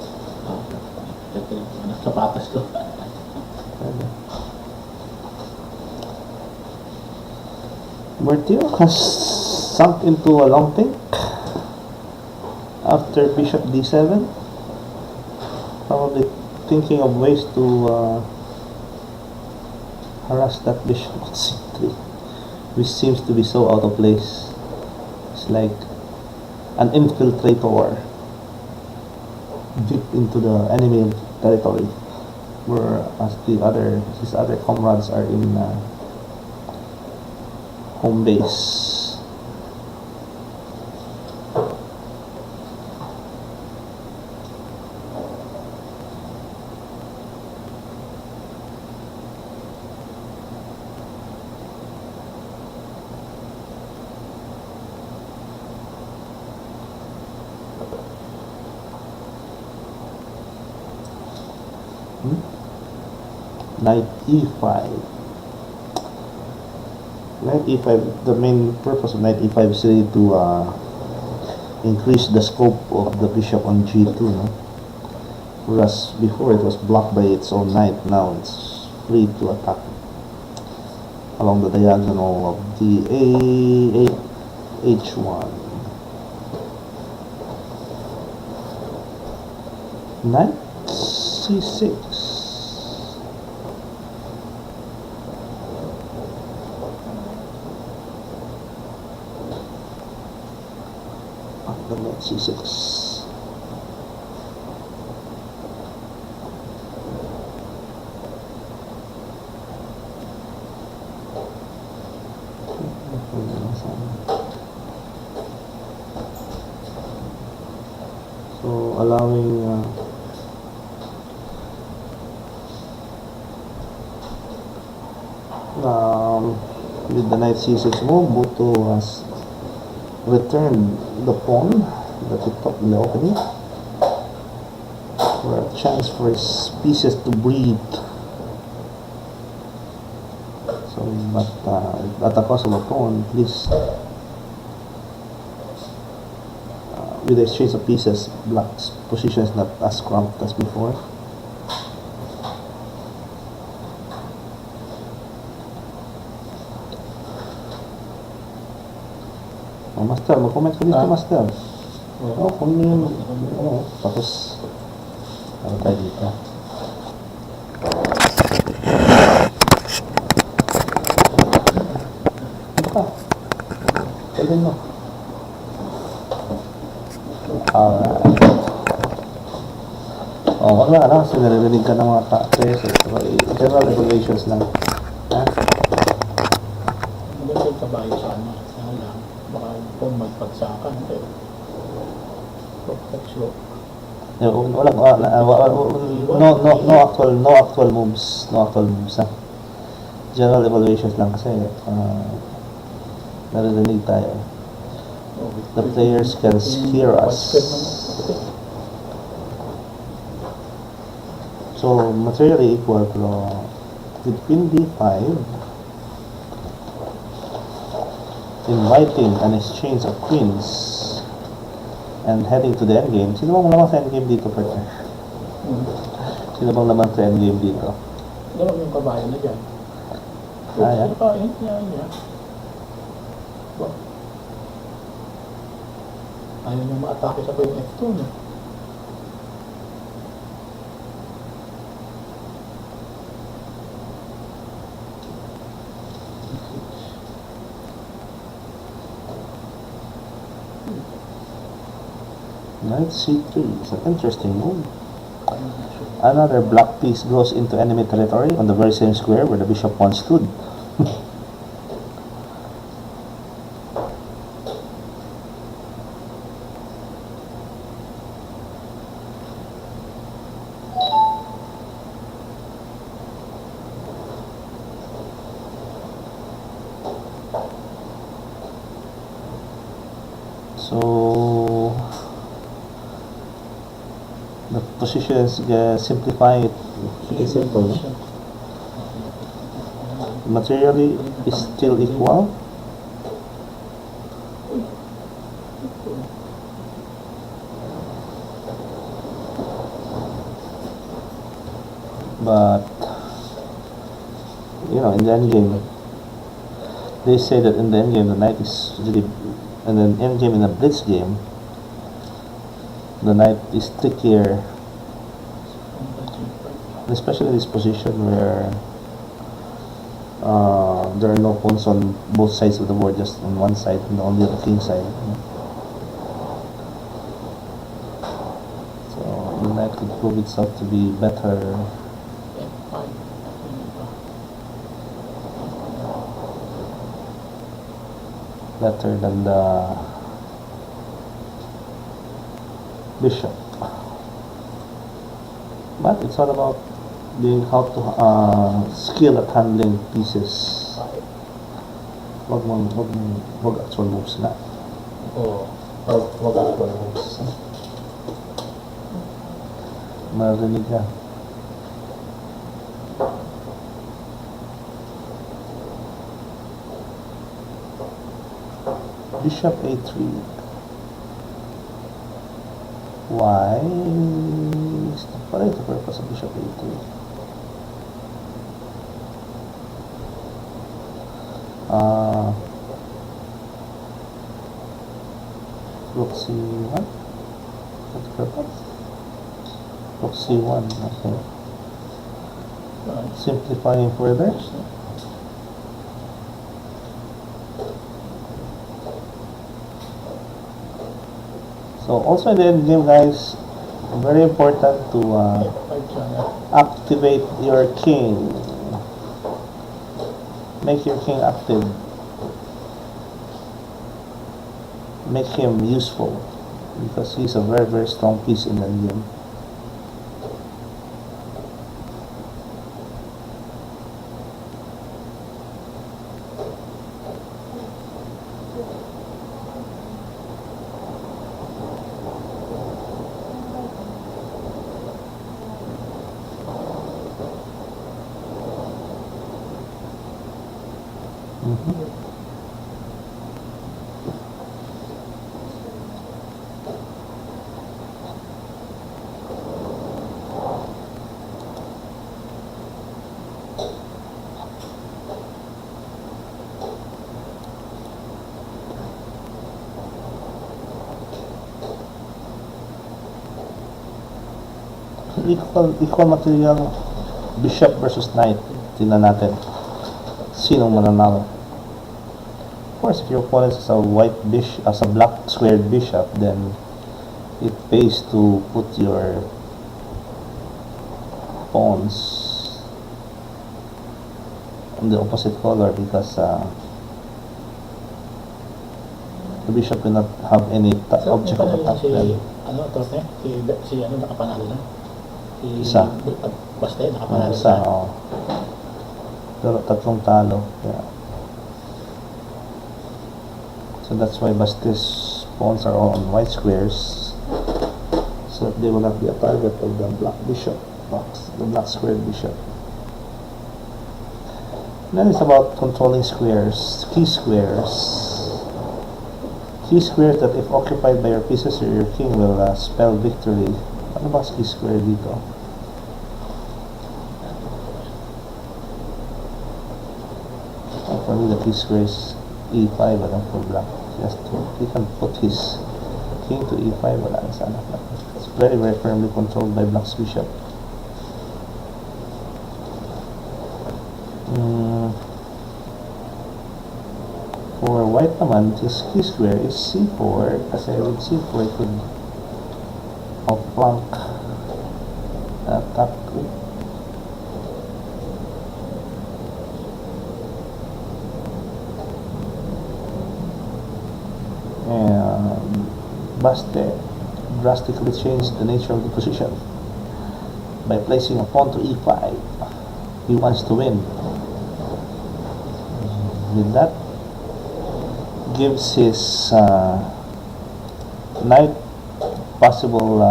Sapatos ko. Bertil has sunk into a long think after bishop d7, probably thinking of ways to harass that bishop on c3, which seems to be so out of place. It's like an infiltrator deep into the enemy territory, whereas his other comrades are in home base. Knight e5. Knight e5, the main purpose of knight e5 is really to increase the scope of the bishop on g2, no? Whereas before it was blocked by its own knight, now it's free to attack along the diagonal of the h1. Knight c6. Knight c6. So allowing with the knight c6 move, Buto has returned the pawn that he took in the opening for a chance for his pieces to breathe. So, but at the cost of a pawn, at least with the exchange of pieces, Black's position is not as cramped as before. Oh, Master, mag-comment ka dito, Ah. Master. Oo. Oh, kung yun, tapos, ano tayo dito? Ano ka? Pwede mo. Oh, wag na, ano, kasi naririnig ka ng mga ka-players. General evaluations lang. Ha? Maganda yung kabayo sana. Kaya lang, baka kung magpagsakan, pero perfect slow. No actual moves. No actual moves, ha? General evaluations lang kasi, naririnig tayo. The players can hear us. So, materially equal pero with queen d5, inviting an exchange of queens and heading to the endgame. Sino bang lamang sa endgame dito, partner? Sino bang lamang sa endgame dito? Gano'n yung kabayo na dyan. Yan. Yan. Ayaw niya ma-atake sa yung F2, no? Knight c3 is an interesting move. Another black piece goes into enemy territory on the very same square where the bishop once stood. So the positions simplify it. It's simple. Materially is still equal. But you know, in the end game, they say that in the end game the knight is really, and then end game in a blitz game, the knight is trickier, especially in this position where there are no pawns on both sides of the board, just on one side and only on the king side. So the knight could prove itself to be better. Better than the bishop. But it's all about being how to skill at handling pieces. Wag actual moves na. Oo. Wag actual moves. Marinig ka. Bishop a3. Why is what is the purpose of bishop a3? Rook c1. What's the purpose? Rook c1. Okay. Simplifying further. So also in the end game, guys, very important to activate your king. Make your king active. Make him useful because he's a very, very strong piece in the game. Equal material, bishop versus knight. Tingnan natin. Sinong mananalo? Of course, if your opponent is a white bishop, as a black squared bishop, then it pays to put your pawns on the opposite color because the bishop cannot have any object of attack. Si nakapanalo na? Isa. Basta nakapanalo Isa, pero tatlong talo. Yeah. So that's why Basti's pawns are all on white squares, so that they will not be a target of the black bishop, the black squared bishop. And then it's about controlling squares, key squares. Key squares that if occupied by your pieces or your king will spell victory. Ano ba key square dito? For me, the key square is E5, for black. He can put his king to E5, wala na sana. It's very, very firmly controlled by black's bishop. For white naman, his key square is C4, kasi with C4 he could outflank attack. And Baste drastically changed the nature of the position by placing a pawn to E5. He wants to win. With that, gives his knight possible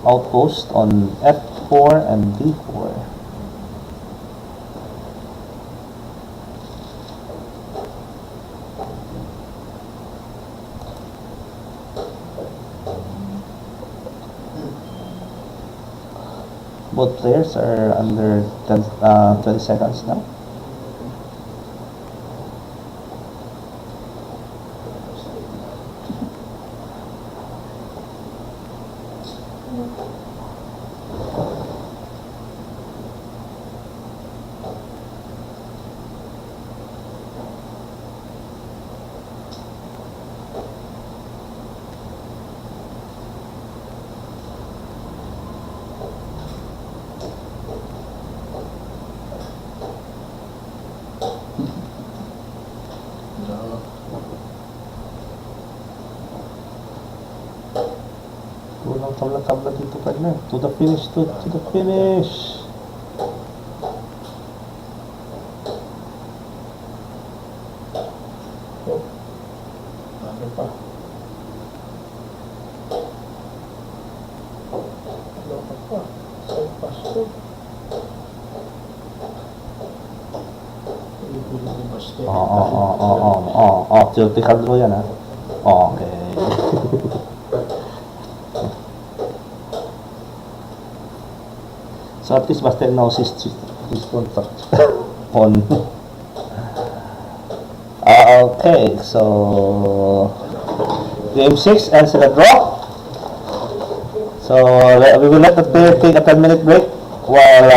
outpost on F4 and D4. Both players are under 20 seconds now. Walang tabla-tabla dito, partner. To the finish, to the finish. Ano pa? Loko pa. Side pass to. Pili-pili ni Baste. Theoretical draw yan, ha? Okay. So at least Baste knows his contract on. Okay, so game 6 ends in a draw. So we will let the player take a 10-minute break while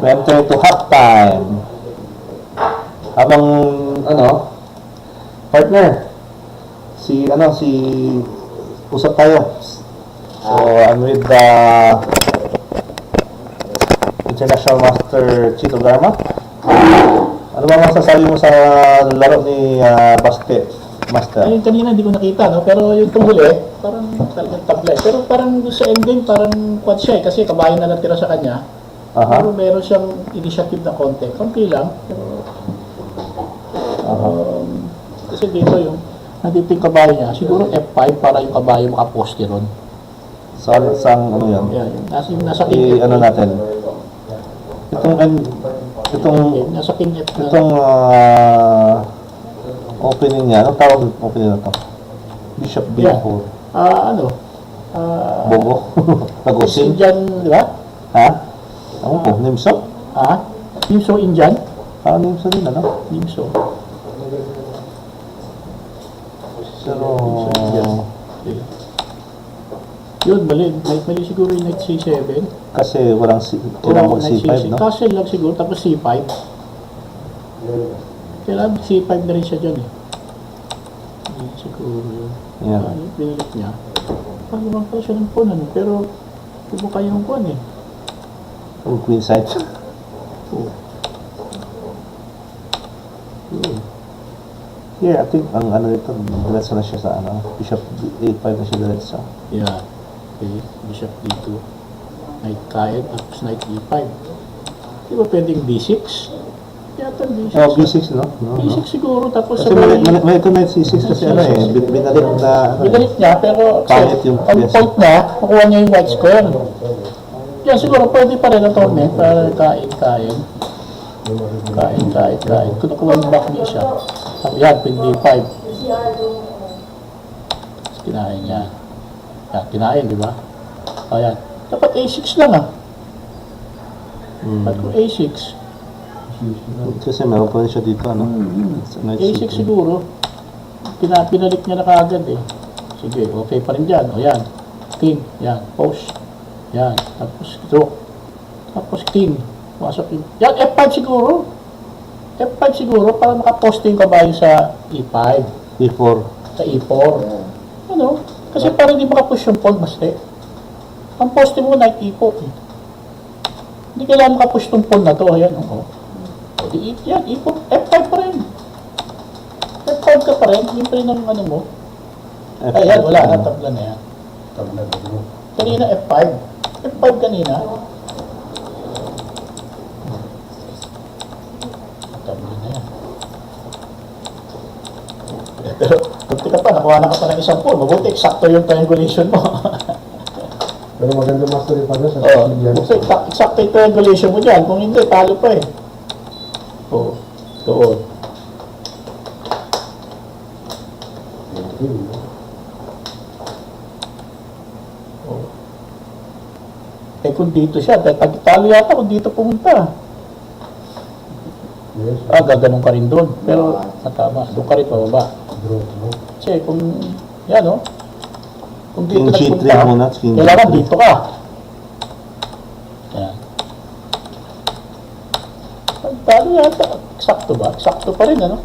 we enter to halftime. Habang partner, usap tayo. So I'm with the International Master Chito Garma. Ano ba masasabi mo sa laro ni Baste, Master? Ayun, kanina hindi ko nakita, no? Pero yung tunghuli, parang talagang tablay. Pero parang sa endgame, parang quad siya kasi kabayo na natira sa kanya. Pero meron siyang initiative na konti lang. Pero, kasi dito yung natiting kabayo niya, siguro F5 para yung kabayo makaposte ron. Saan ano yan? Yeah, nasa king F. Ano natin? Nasa king F na. Itong opening niya, anong tawag ng opening na to? Bishop B4. Bogo? Tagusin? Indian, di ba? Ha? Ano po? Nimso? Nimso Indian? Parang Nimso din, ano? Nimso. Pero, Okay. Yun, mali siguro yung knight C7. kasi walang kailangan mag Knight C5, no? Castle lang siguro, tapos C5. Kailangan C5 na rin siya dyan eh. Yun, siguro yun. Yeah. Yung pinilit niya. Parang naman pala siya ng pawn, ano? Pero, iba kayo ng pawn eh. Or Queen side. Oo. Yun. Yeah, I think ang ano dito, diretso na siya sa ano, Bishop A5 na siya diretso. Yeah. Okay, Bishop D2. Knight kain, tapos Knight E5. Di ba pwedeng B6? Yata B6. Oh, B6, no? No, B6 no. siguro, tapos Kasi may ito Knight C6 kasi ano eh, binalit na, ano eh. Binalit niya, pero Pangit yung ang yes. point niya, nakuha niya yung white square. Yan, siguro pwede pa rin ang torment para kain. Kung nakuha yung back niya siya. Yan, Queen D5. Tapos kinain niya. Yan, kinain, di ba? Ayan. Dapat A6 lang ah. Dapat kung A6. Kasi meron pa rin siya dito, ano? Knight A6 C3. siguro. Pinalit niya na kaagad eh. Sige, okay pa rin dyan. O yan. King. Yan. Post. Yan. Tapos rook. Tapos king. Pasok yung... Yan, F5 siguro. F5 siguro para makaposte yung kabayo sa E5. E4. Sa E4. Ano? Kasi para hindi makapush yung pawn, mas eh. Ang poste mo na E4 eh. Hindi kailangan makapush yung pawn na to. Ayan, oo. O di yan, E4. F5 pa rin. F5 ka pa rin. Yun pa rin ang ano mo. Ayan, wala na. Tabla na yan. Kanina F5. F5 kanina. Tabla na yan. Pero, buti ka pa, nakuha na ka pa ng isang pawn. Mabuti, eksakto yung triangulation mo. Pero maganda master yung pala sa Oo, Sicilian. buti, eksakto yung triangulation mo dyan. Kung hindi, talo pa eh. Oo, doon. Oo. Eh kung dito siya, talo yata kung dito pumunta. Yes. Gaganong ka rin doon. Pero, tama, doon ka rin pababa. Draw. Kasi kung, yan o. Kung dito King G3 nagpunta, muna, King kailangan G3. dito ka. Yan. Talo yata. Eksakto ba? Eksakto pa rin, ano?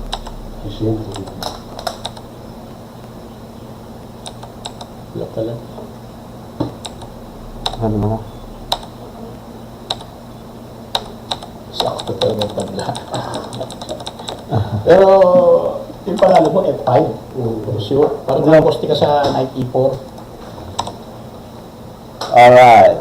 Wala pala. Ano na? Eksakto pa rin ang tabla. Pero, yung panalo mo, F5. For sure. Parang nakaposte ka sa Knight E4. Alright.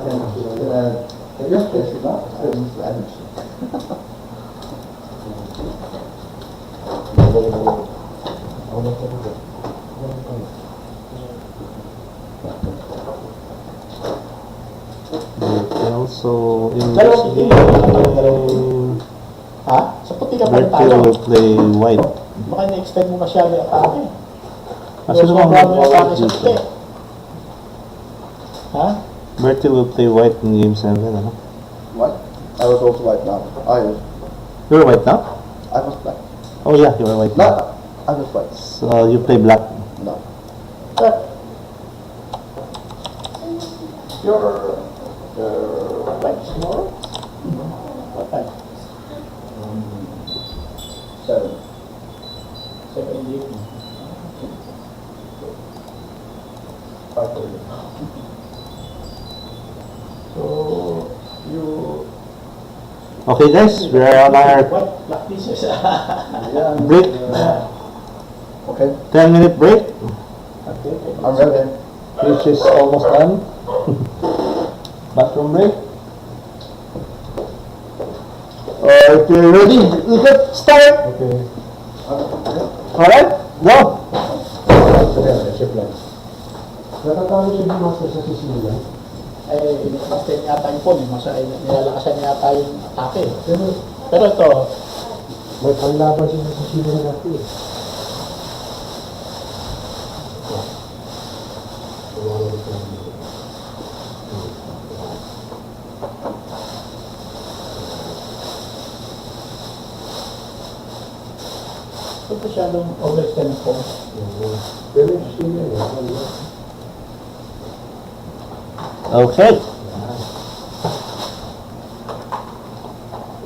So, in this game, Ha? Sa puti ka pa rin Bertil tayo. will play white. Baka na-extend mo masyado yung atake. Kasi Mas naman mabago yung atake sa puti. Ha? Bertil will play white in game 7, ano? What? I was also white now. You're white now? I was black. Oh yeah, you're white now. No, I was white. So, you play black. No. Sir. Your what time? Tomorrow? What time? 7. 7 in the evening. 5:30. So, you... Okay guys, we are on our What? Black pieces. Yeah. break. Okay. 10-minute break, Okay. I'm ready. which is almost done. Bathroom break. Okay, ready? We can start. Okay. Alright, go. Natatalo siya yung master sa Sicilian. Eh, mas yata yung phone. Nilalakasan yata yung atake. Pero Pero ito, may panlaban siya sa Sicilian natin eh. Ito masyadong overextend ko. Pero interesting yan eh. Okay.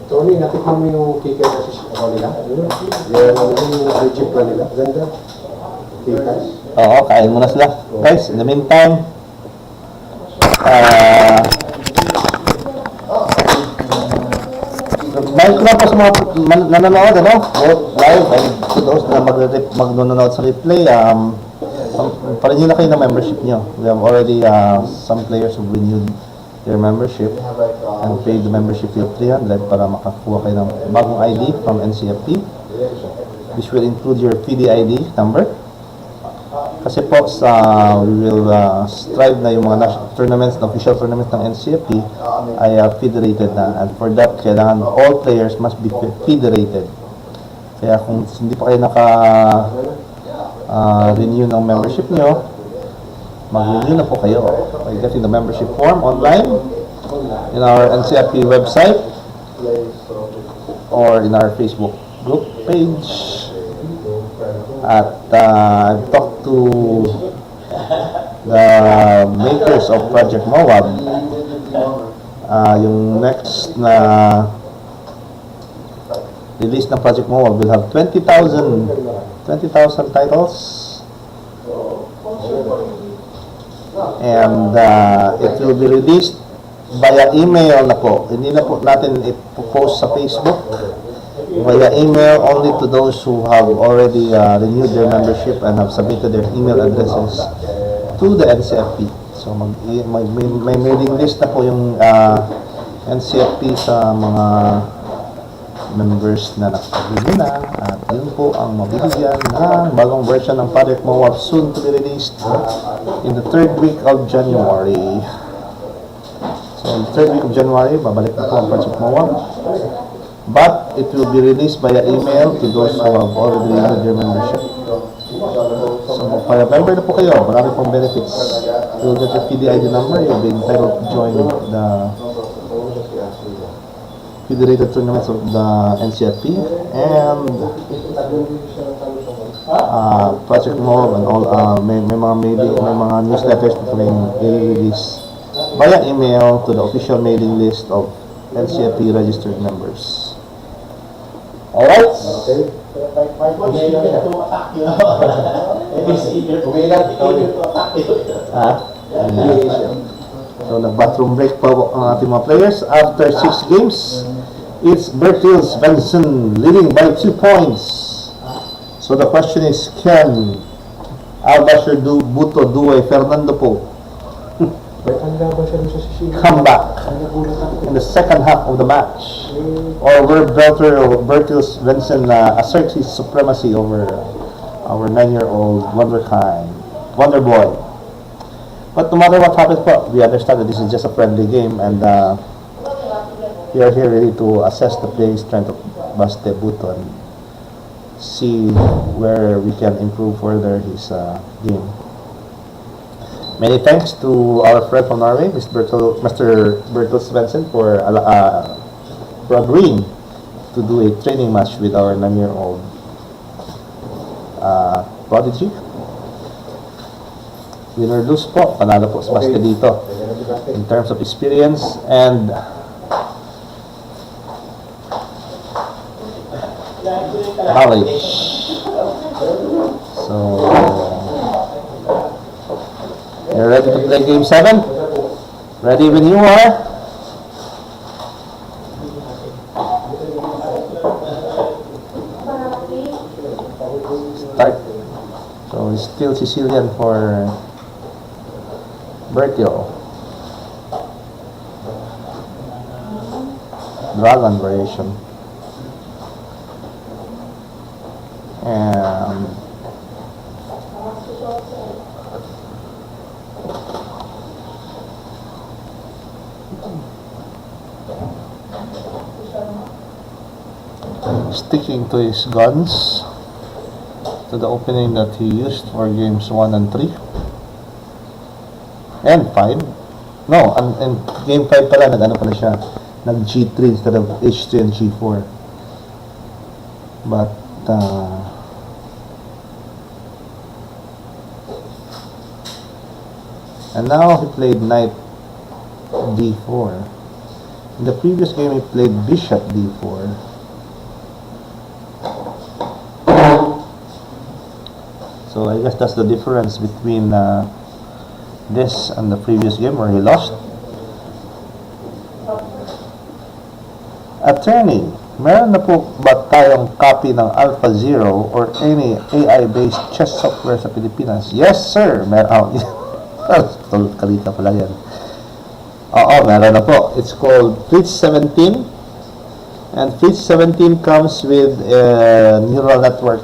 Tony, natikman mo yung kicker na ako nila? Yan, yung legit na nila. Ganda. Kickers. Oo, kain muna sila. Guys, in the meantime, dahil ko lang po sa mga nanonood, ano? Both live and to those na mag-nanonood sa replay, parehin na kayo ng membership nyo. We have already some players who renewed their membership and paid the membership fee of 300 para makakuha kayo ng bagong ID from NCFP. This will include your PDID number. Kasi po we will strive na yung mga tournaments, the official tournaments ng NCFP ay federated na, and for that kailangan all players must be federated. Kaya kung hindi pa kayo renew ng membership nyo, mag-renew na po kayo by getting the membership form online in our NCFP website or in our Facebook group page. At I've talked to the makers of Project Moab. Yung next na release ng Project Moab will have 20,000 titles, and it will be released via email na po. Hindi na po natin i-post sa Facebook. Via email only to those who have already renewed their membership and have submitted their email addresses to the NCFP. So may mailing list na po yung NCFP sa mga members na nakapagpili na, at yun po ang mabibigyan ng bagong version ng Project Moab, soon to be released in the 3rd week of January. So in the 3rd week of January, babalik na po ang Project Moab. But it will be released via email to those who have already renewed their membership. So, para member na po kayo, marami pong benefits. You'll get your PDID number, you'll be entitled to join the federated tournaments of the NCFP, and Project Moab and all, may mga newsletters na po yung i-release via email to the official mailing list of NCFP registered members. Alright? Okay. So, nag-bathroom break pa ang ating mga players. After 6 games, it's Bertil Svendsen leading by 2 points. So, the question is, can Bahser Buto do a Fernando po May tanda ba siya sa Sicily? come back in the second half of the match? Or will Bertil Svendsen assert his supremacy over our 9-year-old wonder boy? But no matter what happens po, we understand that this is just a friendly game, and we are here really to assess the playing strength of Bahser Buto and see where we can improve further his game. Many thanks to our friend from Norway, Mr. Bertil Svendsen, for agreeing to do a training match with our 9-year-old prodigy. Winner lose po, panalo po sa basket dito in terms of experience and knowledge. So, you're ready to play Game 7? Ready when you are? Start. So, it's still Sicilian for Bertil. Dragon variation. And sticking to his guns, to the opening that he used for games 1 and 3 and 5. No, and game 5 pala, nag-ano pala siya, nag G3 instead of H3 and G4. But And now he played knight d4. In the previous game, he played bishop d4. So I guess that's the difference between this and the previous game where he lost. Attorney, meron na po ba tayong copy ng Alpha Zero or any AI-based chess software sa Pilipinas? Yes, sir. Meron. Kalita pala yan. Oo, meron na po. It's called Fritz 17. And Fritz 17 comes with a neural network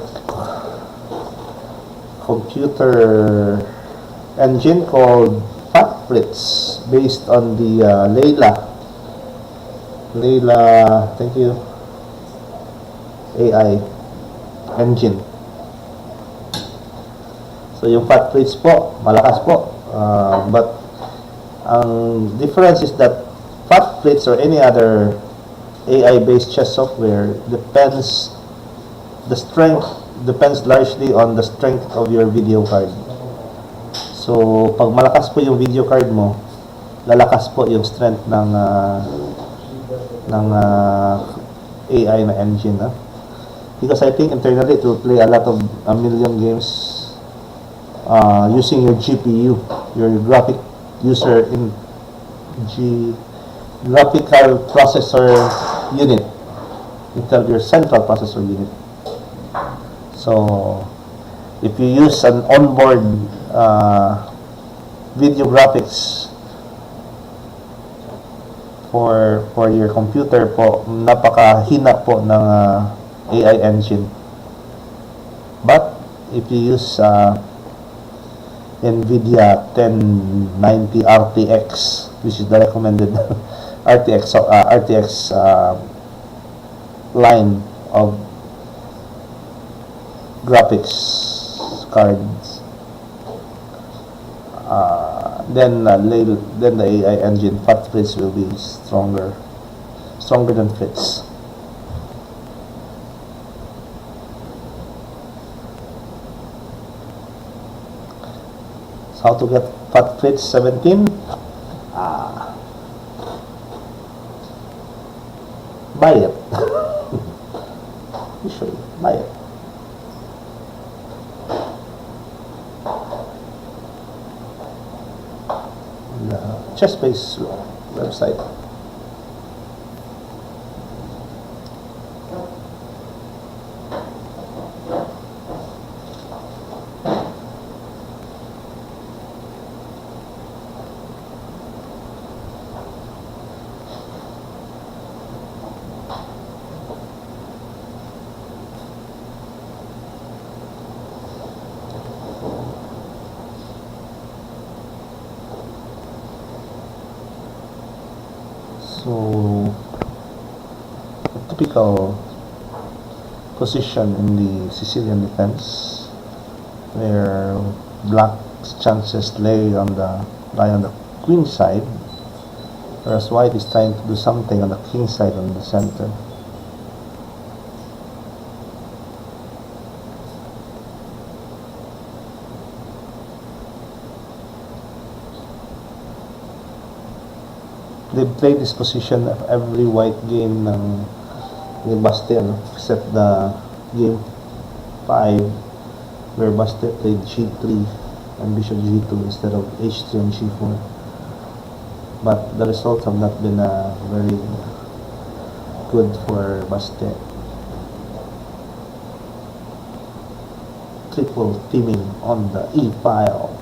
computer engine called Fat Fritz based on the Layla, thank you, AI engine. So yung Fat Fritz po, malakas po. But ang difference is that Fat Fritz or any other AI-based chess software depends largely on the strength of your video card. So pag malakas po yung video card mo, lalakas po yung strength ng AI na engine, because I think internally it will play a million games using your GPU, your graphic user in graphical processor unit, instead of your central processor unit. So if you use an onboard video graphics for your computer po, napakahina po ng AI engine. But if you use NVIDIA 1090 RTX, which is the recommended RTX line of graphics cards, then the AI engine Fat Fritz will be stronger than Fritz. So how to get Fat Fritz 17? Buy it. Usually, buy it. Chess-based website. So, a typical position in the Sicilian defense, where black's chances lie on the queen side, whereas white is trying to do something on the king side on the center. They play this position of every white game ni Bastel, except the game 5 where Bastel played g3 and bishop g2 instead of h3 and g4. But the results have not been very good for Bastel. Triple teaming on the e file.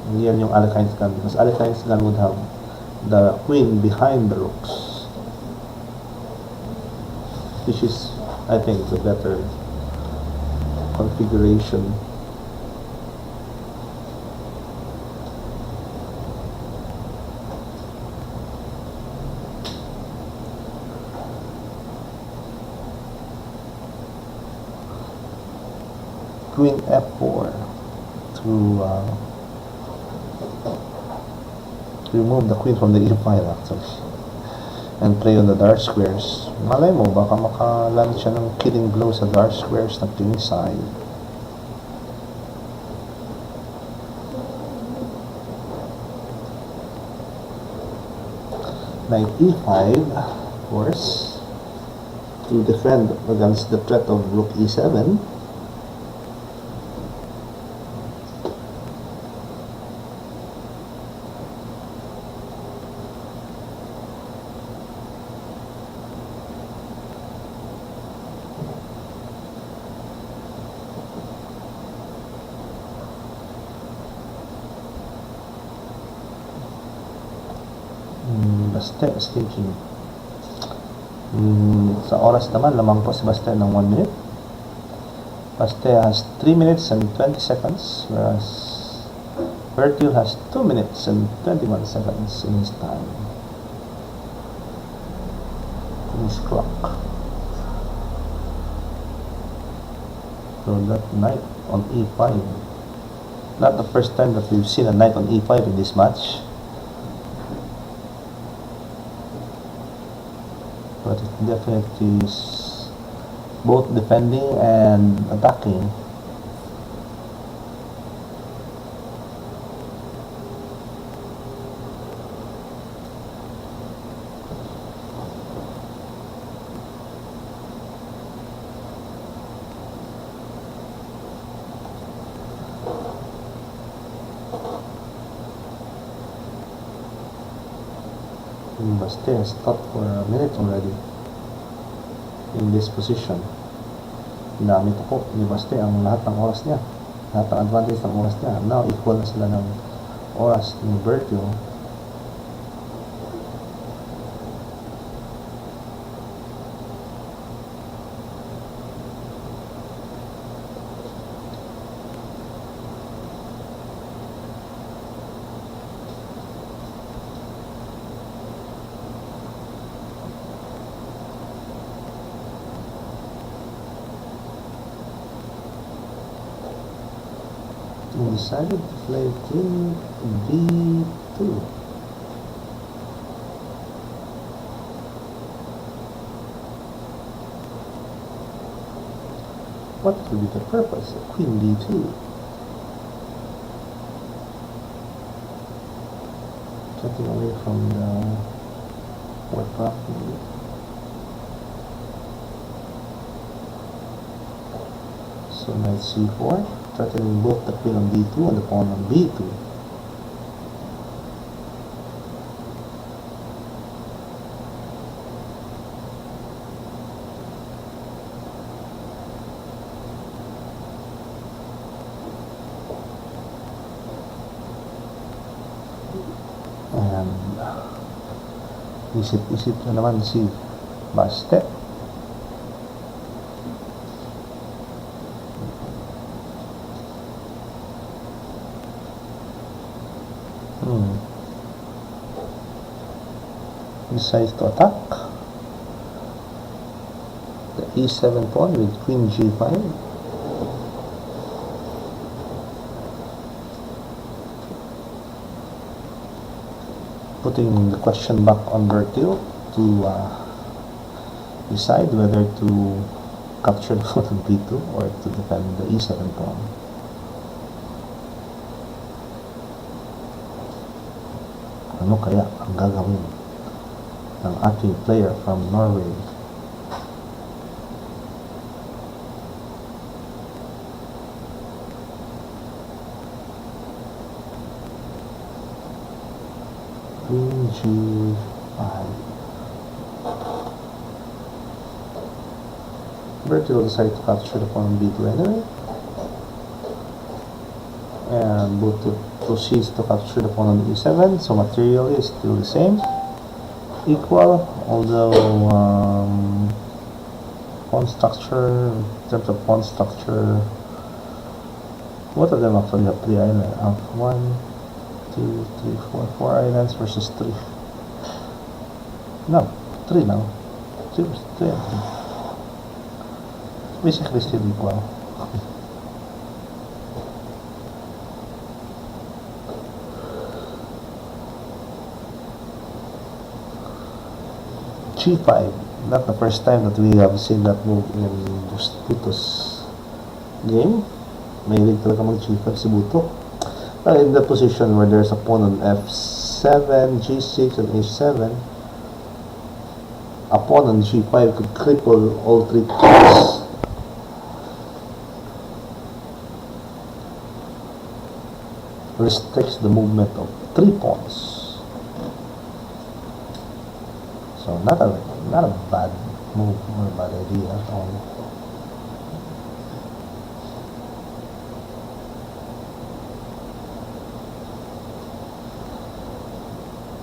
Yan yung Alekhine's gun, because Alekhine's gun would have the queen behind the rooks, which is, I think, the better configuration. Queen f4 to remove the queen from the e file, actually, and play on the dark squares. Malay mo, baka makaland siya ng killing blow sa dark squares na king side. Knight e5, of course, to defend against the threat of rook e7. Baste is thinking. Sa oras naman, lamang po si Baste ng 1 minute. Baste has 3 minutes and 20 seconds, whereas Bertil has 2 minutes and 21 seconds in his time. In his clock. So that knight on e5. Not the first time that we've seen a knight on e5 in this match. But it definitely is both defending and attacking. Baste has stopped for a minute already in this position. Ginamit ako ni Baste ang lahat ng oras niya, lahat ng advantage ng oras niya. Now equal na sila ng oras ni Bertil. We decided to play Queen B2. What will be the purpose of Queen B2? Getting away from the warcraft. So knight c4. Threatening both the queen on b2 and the pawn on b2. And isip-isip na naman si Baste. Decides to attack the e7 pawn with queen g5. Putting the question back on Bertil to decide whether to capture the pawn on b2 or to defend the e7 pawn. Ano kaya ang gagawin ng ating player from Norway? Queen g5. Bertil decided to capture the pawn on b2 anyway, and Buto proceeds to capture the pawn on e7. So materially is still the same, equal, although pawn structure, in terms of pawn structure, both of them actually have 3 islands. 1, 2, 3, 4 islands versus 3. No, 3 now. 3 versus 3 and 3. Basically still equal. G5, not the first time that we have seen that move in Buto's game. Mahilig talaga mag-G5 si Buto. In the position where there's a pawn on F7, G6, and H7, A pawn on g5 could cripple all three pawns. Restricts the movement of three pawns. So not a bad move or a bad idea at all.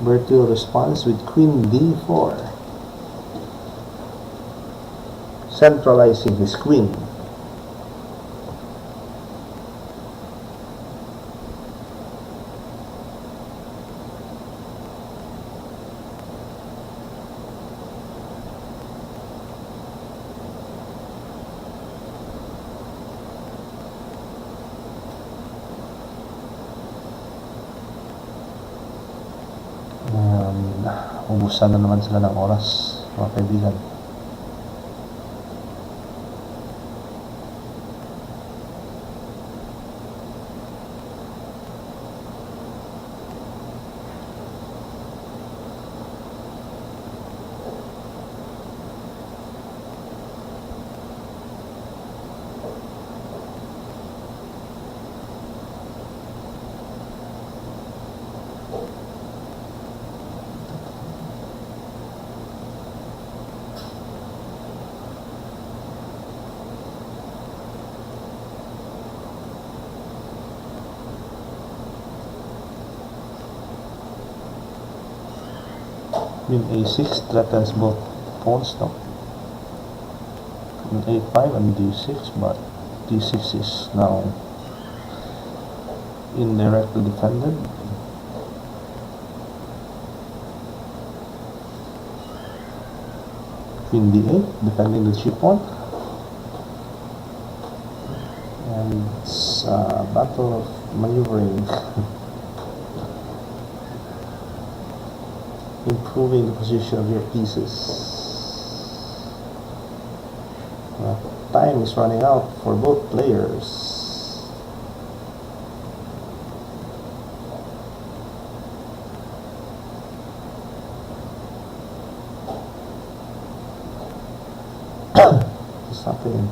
Bertil responds with queen d4, centralizing his queen. Ubusan na naman sila ng oras, mga kaibigan. Queen a6 threatens both pawns, no? Queen a5 and d6, but d6 is now indirectly defended. Queen d8, defending the g pawn. And it's a battle of maneuvering. Improving the position of your pieces. Time is running out for both players. What's happening?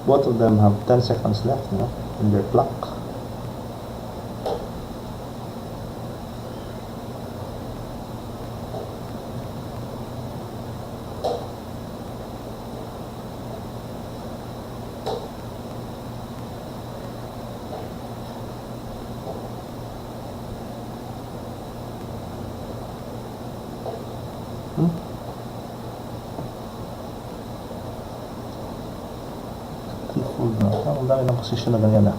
Both of them have 10 seconds left, you know, in their clock. Ang dami ng posisyon na ganyan na.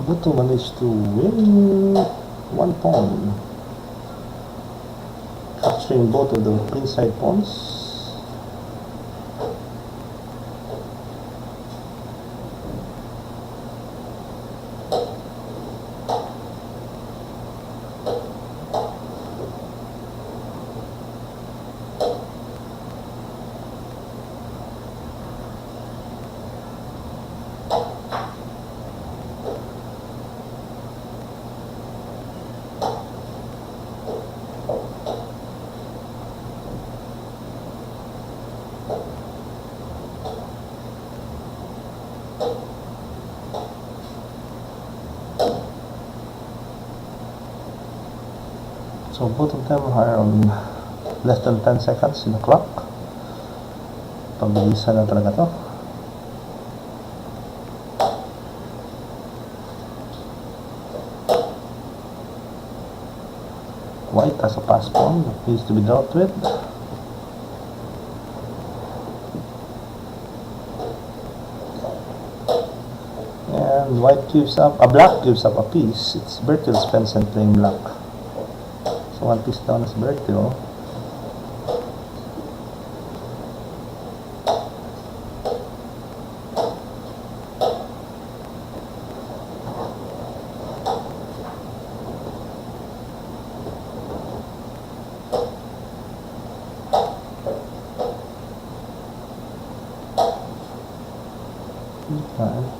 Buto managed to win one pawn, capturing both of the queenside pawns. So both of them are on less than 10 seconds in the clock. Pabilisan na talaga to. White has a pass pawn that needs to be dealt with. And white gives up, black gives up a piece. It's Bertil Svendsen playing black. So one piece down is Bertil. Okay.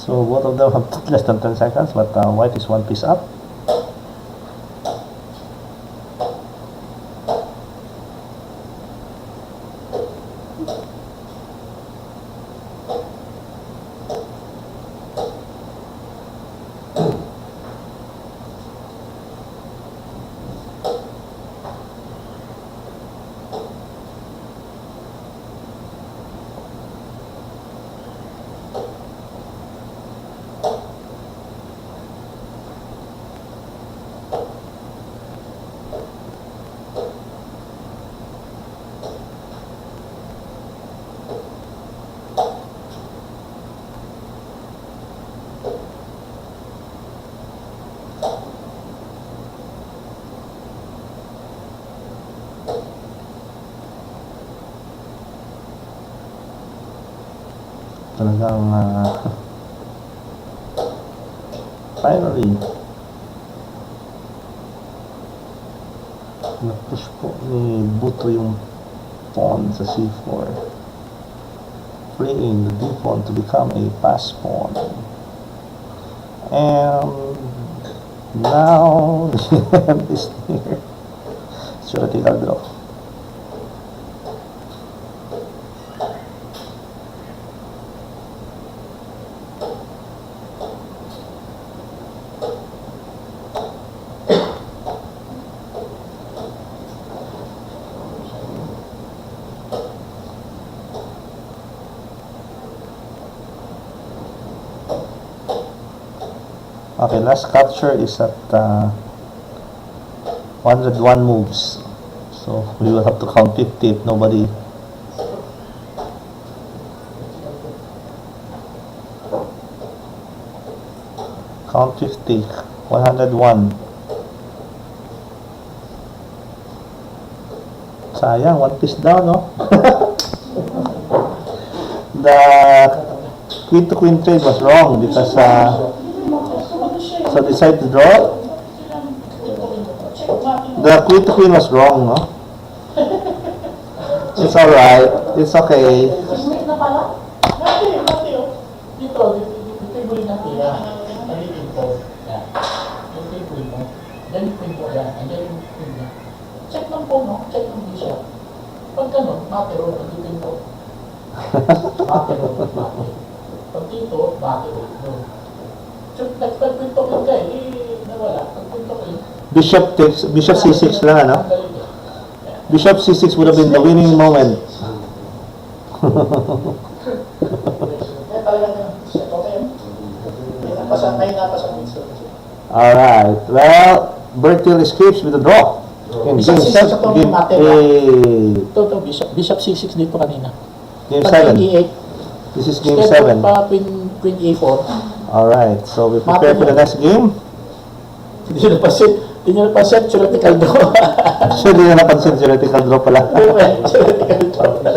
So both of them have less than 10 seconds, but white is one piece up. Talagang finally na-push po ni Buto yung pawn sa c4, freeing the d pawn to become a pass pawn. And now the end is near. Theoretical draw. Okay, last capture is at 101 moves. So we will have to count 50 if nobody. Count 50. 101. Sayang, one piece down, no? The queen to queen trade was wrong because so decide to draw. The queen to queen was wrong, no? It's alright. It's okay. Dito yung guling natin. Nalitin ko. Ito yung guling mo. Then yung queen ko yan. And then yung queen niya. Check lang po, no? Check lang din siya. Pag gano'n, matero. Pag yung ko. Matero. Pag dito, matero. So, nagpag-quinto ko ka nawala. Pag-quinto ko Bishop takes, Bishop c6 lang, ano? Bishop c6 would have been the winning moment. Alright, well, Bertil escapes with a draw. In game 7, Bishop C6 dito kanina. Game 7. This is game 7. Queen A4. Alright, so we prepare for the next game. Hindi nyo napansin, theoretical draw. So, hindi na napansin, theoretical draw pala. Theoretical draw pala.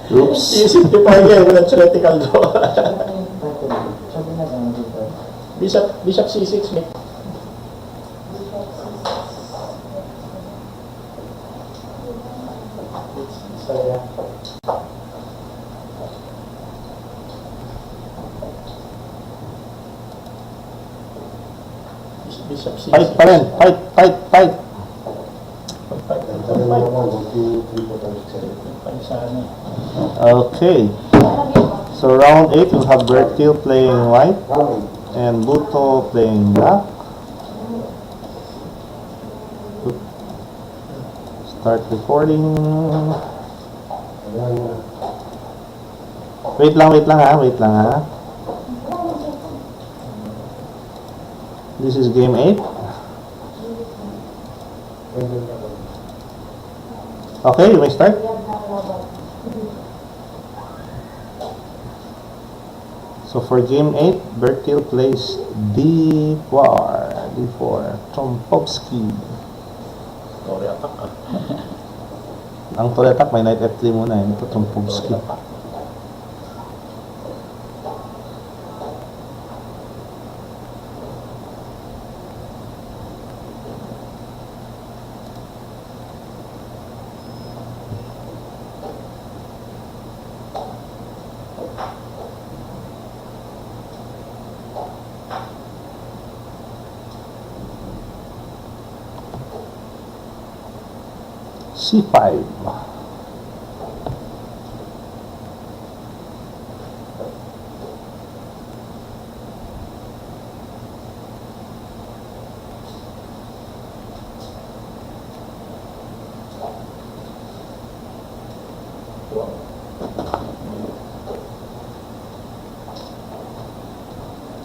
Oops. Isip nyo pa yan, walang theoretical draw. Bishop C6, Nick. Bishop C6. Fight pa rin. Fight. Fight. Okay. So round 8, we'll have Bertil playing white and Buto playing black. Start recording. Ayan na. Wait lang ha. This is game 8. Okay, you may start. So for game 8, Bertil plays D4, Trompowski. Sorry, attack ka. Ang Toletak may knight F3 muna, ito Trompowski. C5.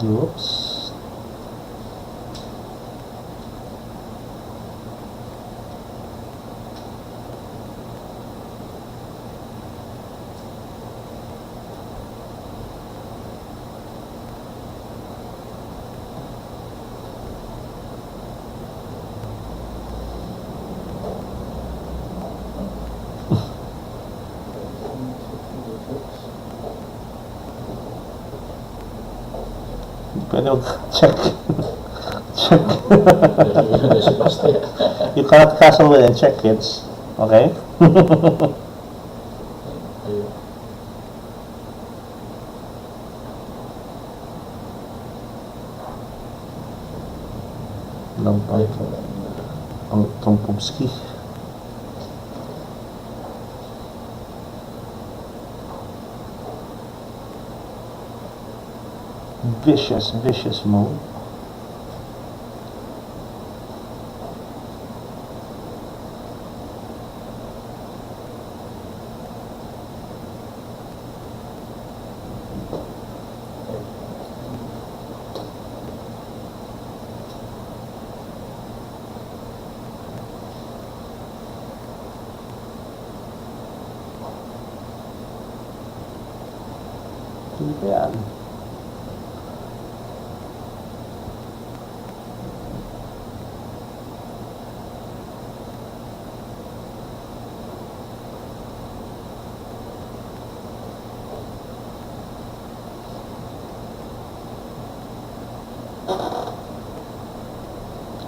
Oops. Pwede check. Check. You cannot castle with and check, kids. Okay? Lang pa ito. Ang Trompowski. Vicious move. Hindi ba yan?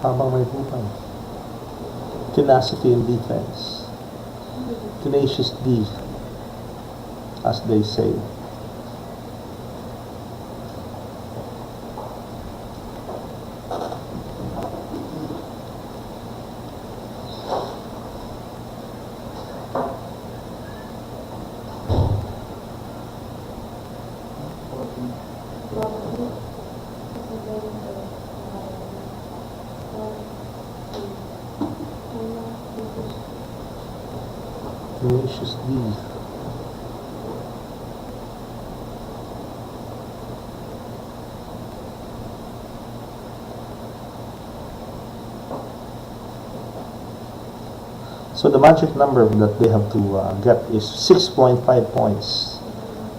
Habang may hutang. Tenacity in defense. Tenacious D, as they say. Tenacious D. So the magic number that they have to get is 6.5 points.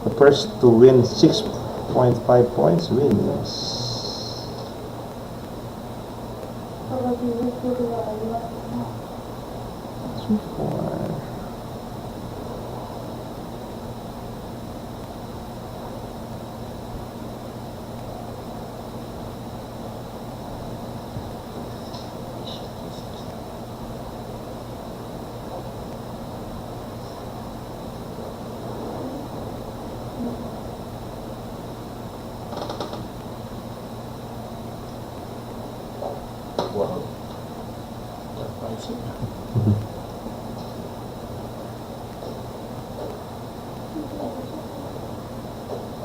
The first to win 6.5 points wins. Three, four. Wow. Surprising.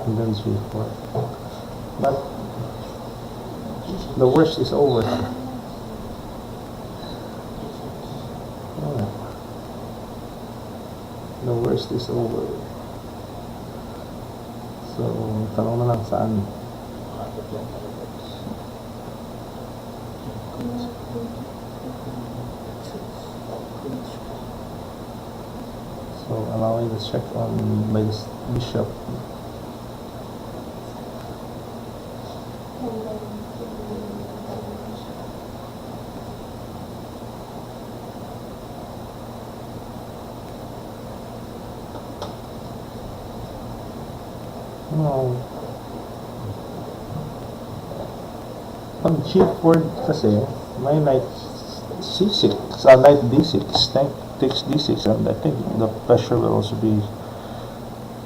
And then 3, 4. But the worst is over. Oh. The worst is over. So, tanong na lang saan. So, allowing the check on by the bishop. No. Pag g4 kasi, may knight c6, knight d6, knight takes d6, and I think the pressure will also be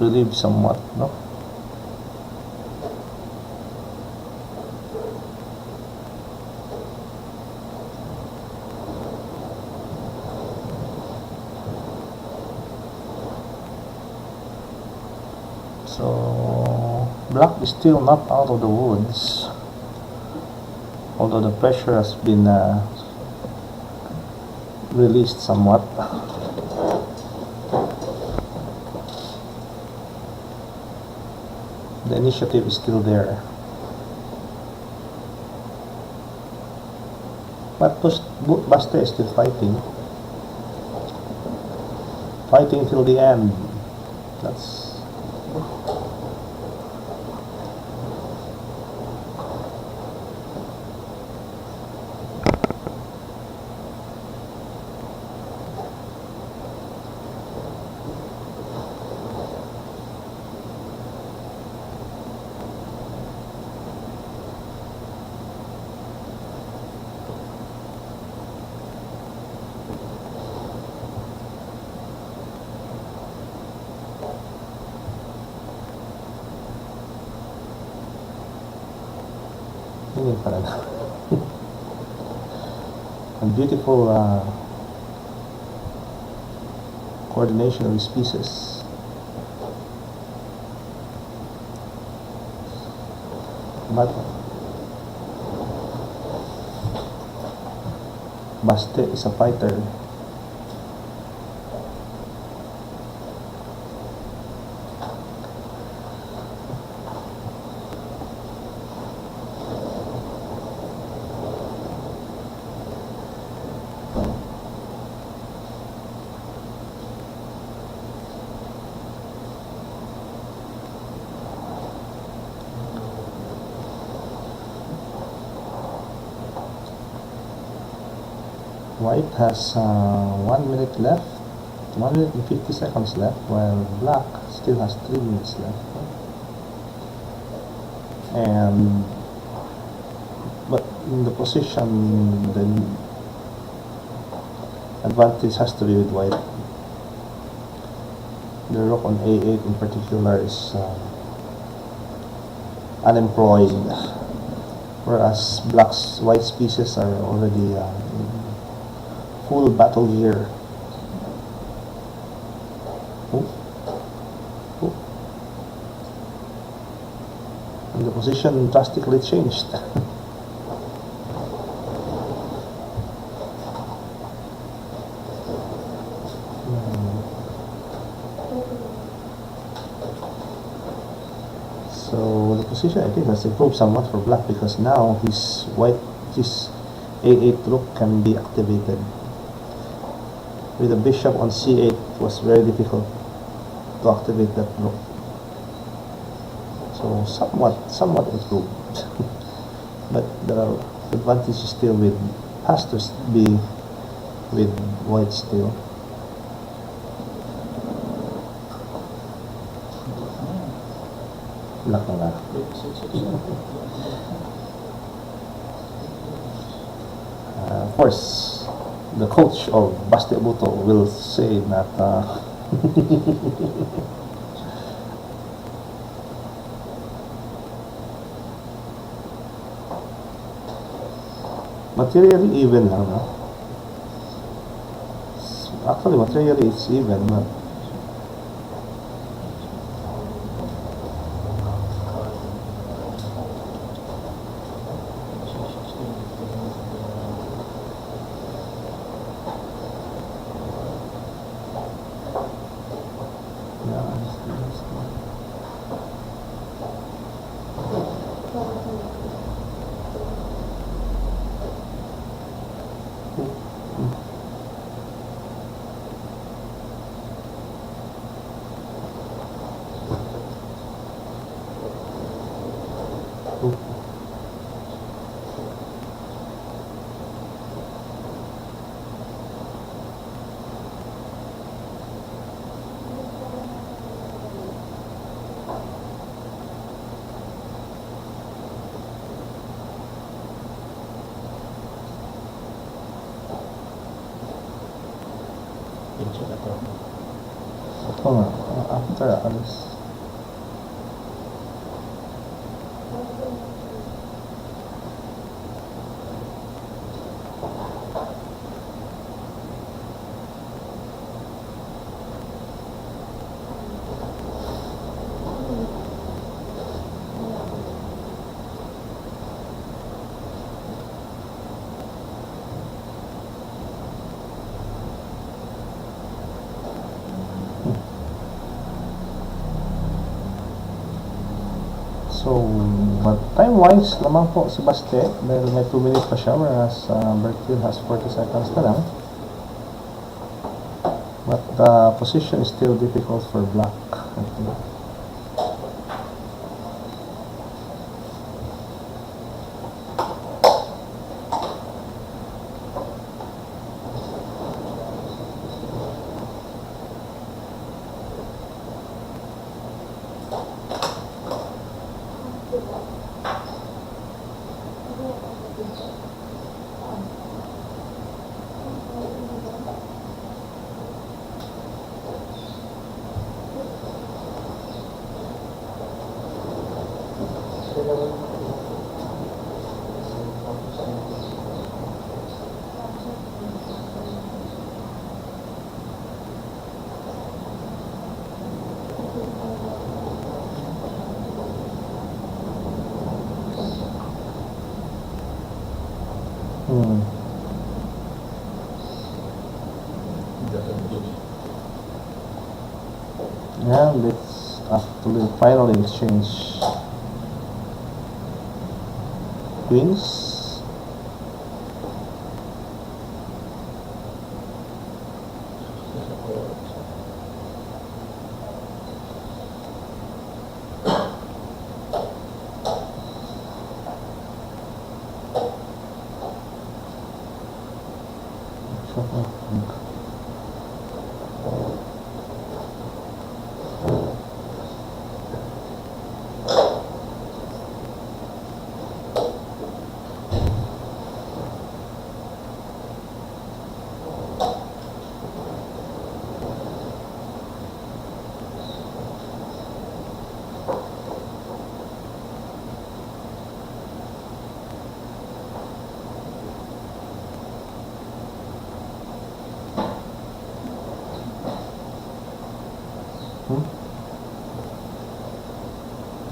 relieved somewhat, no? So, black is still not out of the woods, although the pressure has been released somewhat. The initiative is still there. But Bahser is still fighting. Fighting till the end. That's yun pala. A beautiful coordination of his pieces. But Bahser is a fighter. White has 1 minute left, 1 minute and 50 seconds left, while black still has 3 minutes left. And but in the position, the advantage has to be with white. The rook on a8 in particular is unemployed, whereas white's pieces are already full battle gear. And the position drastically changed. So the position, I think, has improved somewhat for black, because now his a8 rook can be activated. With the bishop on c8, it was very difficult to activate that rook. So somewhat improved. But the advantage is still has to be with white still. Black na lang. Of course, the coach of Bahser Buto will say that materially even lang, no? Actually, materially it's even, but Pincho na to. Ito nga, after alis. So, but time-wise naman po si Baste, dahil may 2 minutes pa siya, whereas Bertil has 40 seconds pa lang. But the position is still difficult for Black, I think. Yeah, let's actually finally exchange queens.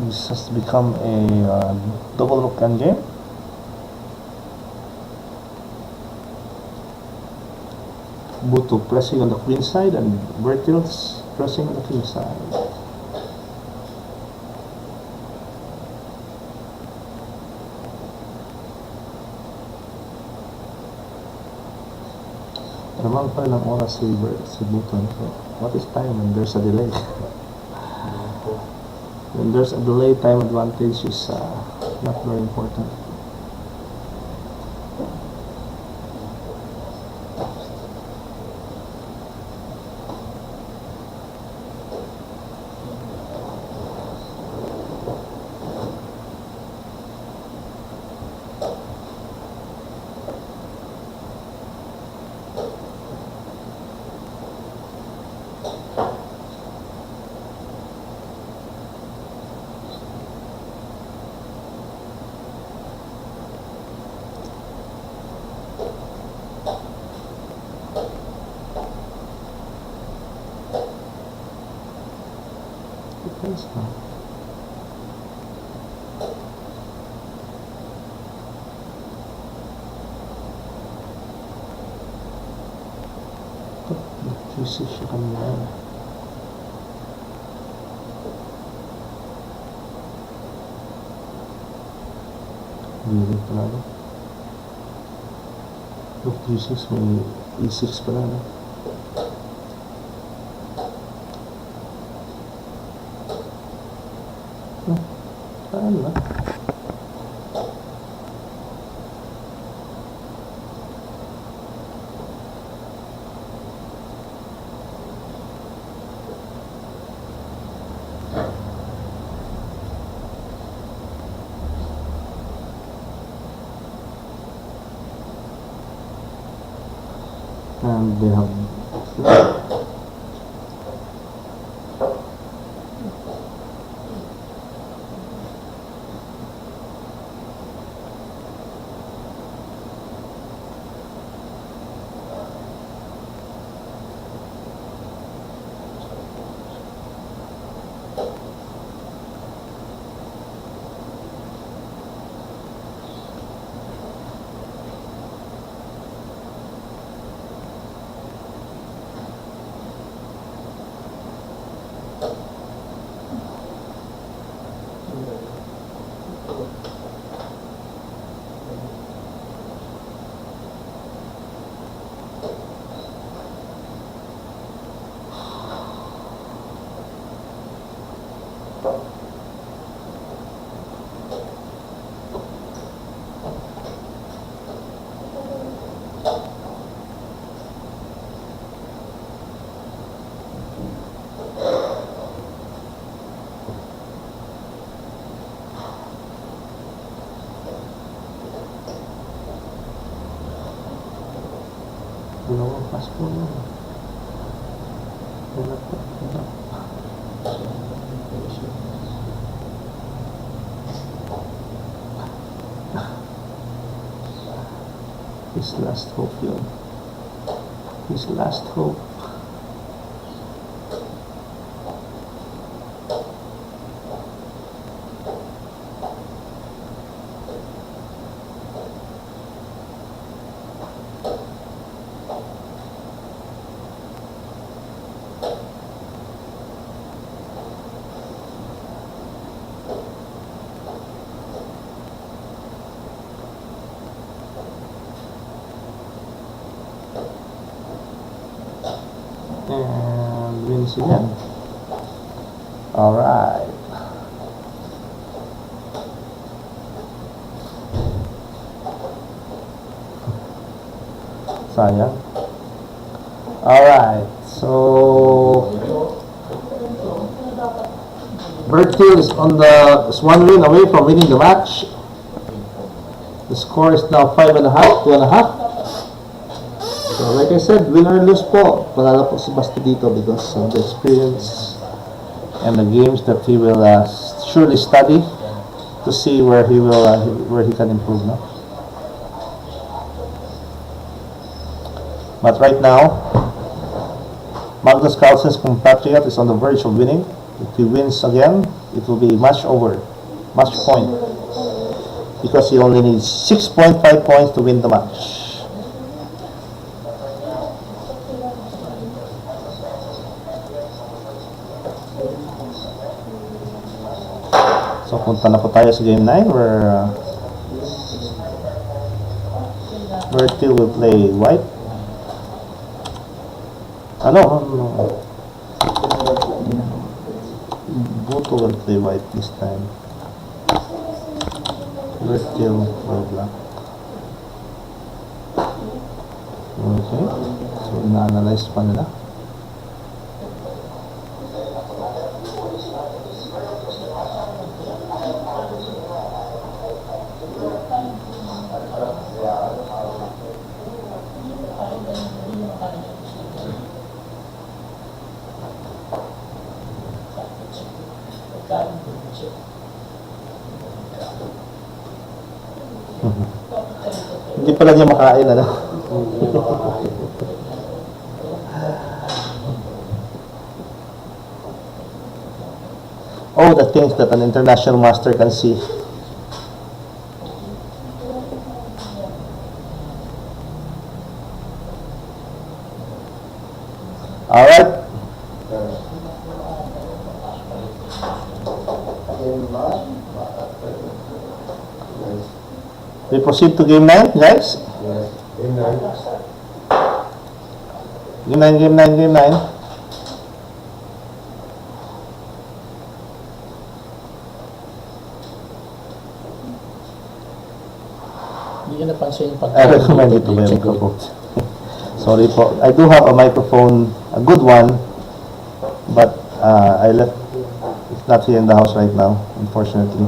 This has become a double rook endgame. Buto pressing on the queen side and Bertil's pressing on the king side. Naman pa rin ang oras si Buto. What is time when there's a delay? When there's a delay, time advantage is not very important. Depends na. Nag-QC siya kanina. Hindi pala no? Look, G6 may E6 pala no? Paano ba? And they have no passport. His last hope yun. His last hope. And wins again. Alright. Sayang. Alright. So Bertil is is one win away from winning the match. The score is now 5.5, 2.5. So like I said, win or lose po, panalo po si Basti dito because of the experience and the games that he will surely study to see where he can improve, no? But right now, Magnus Carlsen's compatriot is on the verge of winning. If he wins again, it will be match point, because he only needs 6.5 points to win the match. So punta na po tayo sa game 9 where Bertil will play white. Buto will play white this time. Bertil will black. Okay. So ina-analyze pa nila. Hindi pala niya makain, ano? Oh, the things that an international master can see. All right. We proceed to game 9, guys. Yes. Game 9. Game 9. Hindi ko napansin yung I recommend it to my microphone. Sorry po. I do have a microphone, a good one, but I left. It's not here in the house right now, unfortunately.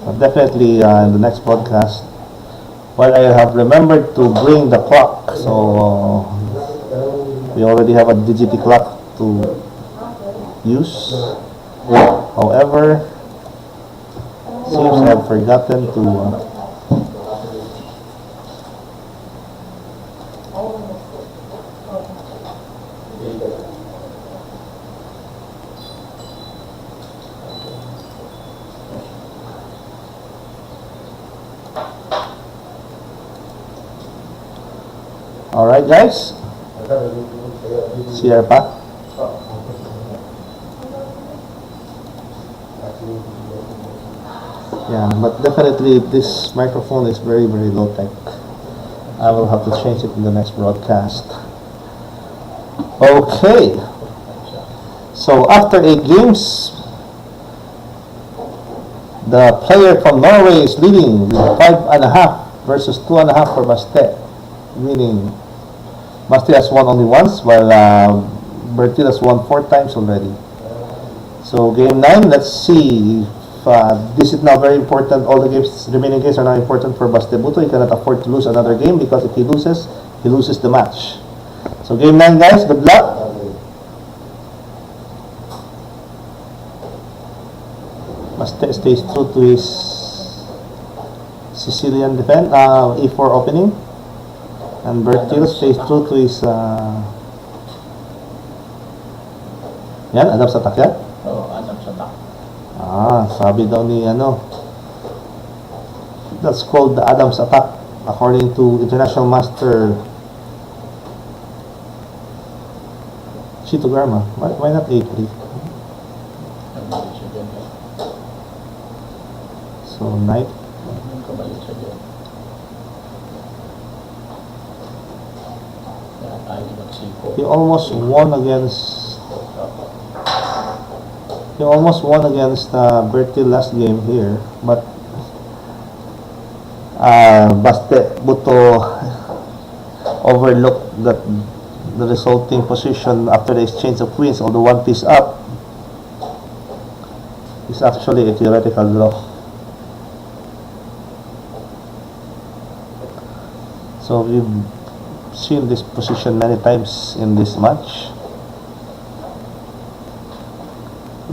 But definitely in the next podcast, Well, I have remembered to bring the clock, so we already have a digital clock to use. However, seems I've forgotten to Alright guys, CR pa? Yeah, but definitely this microphone is very low tech. I will have to change it in the next broadcast. Okay, so after 8 games, the player from Norway is leading with 5.5 versus 2.5 for Baste, meaning Baste has won only once, while Bertil has won 4 times already. So game 9, let's see. This is now very important. All the remaining games are now important for Bahser Buto. He cannot afford to lose another game because if he loses the match. So game 9 guys, good luck. Bahser stays true to his Sicilian defense, E4 opening. And Bertil stays true to his yan, Adam's attack yan? Oo, Adam's attack. Sabi daw ni that's called the Adam's attack according to International Master Chito Garma. Why not A3? So knight. Kabalik siya dyan. Kaya tayo magsiko. He almost won against Bertil last game here, but Bahser Buto overlooked the resulting position after the exchange of queens, although one piece up is actually a theoretical draw. So we've seen this position many times in this match.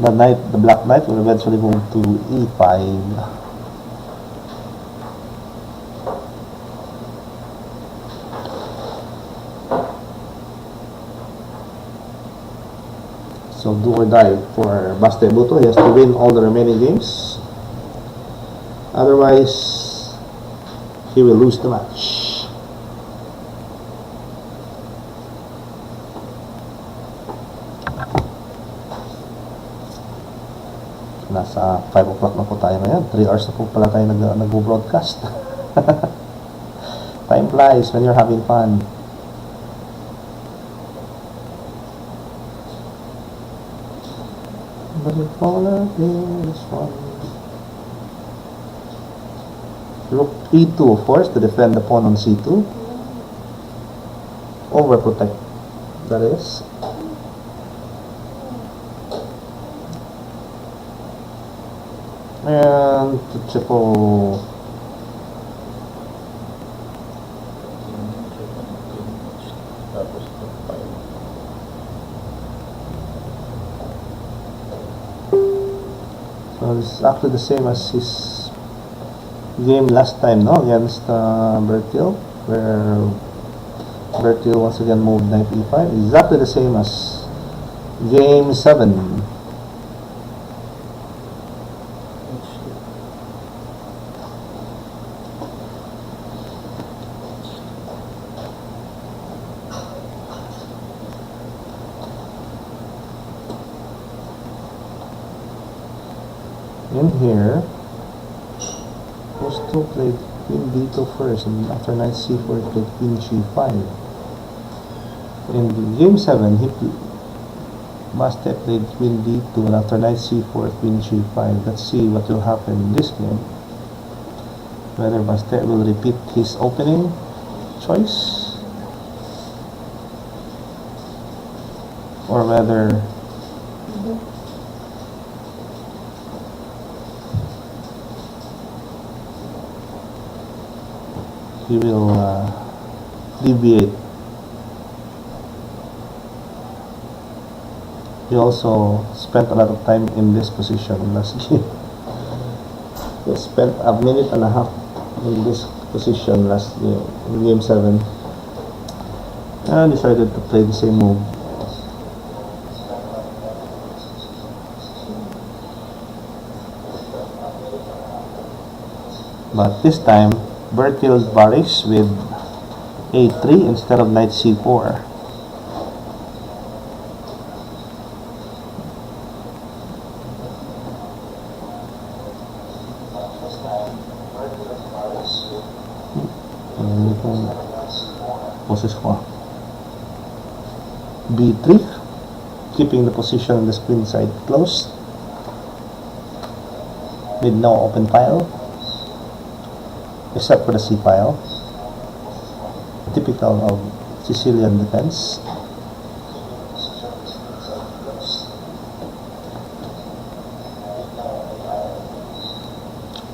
The black knight will eventually move to E5. So do or die for Bahser Buto. He has to win all the remaining games. Otherwise, he will lose the match. Nasa 5 o'clock na po tayo ngayon. 3 hours na po pala tayo nag-broadcast. Time flies when you're having fun. But if all of this one. Rook E2, of course, to defend the pawn on C2. Overprotect, that is. And to triple. So this is actually the same as his game last time, no, against Bertil, where Bertil once again moved knight E5. Exactly the same as game 7. In here, those two played queen d2 first, and after knight c4 he played queen g5. In game 7, Bahser played queen d2, and after knight c4 queen g5. Let's see what will happen in this game. Whether Bahser will repeat his opening choice, or whether he will deviate. He also spent a lot of time in this position last game. He spent a minute and a half in this position last game, in game 7. And decided to play the same move. But this time, Bertil varies with a3 instead of knight c4. Ayan itong poses ko. b3, keeping the position on the screen side closed with no open file except for the C file, typical of Sicilian defense.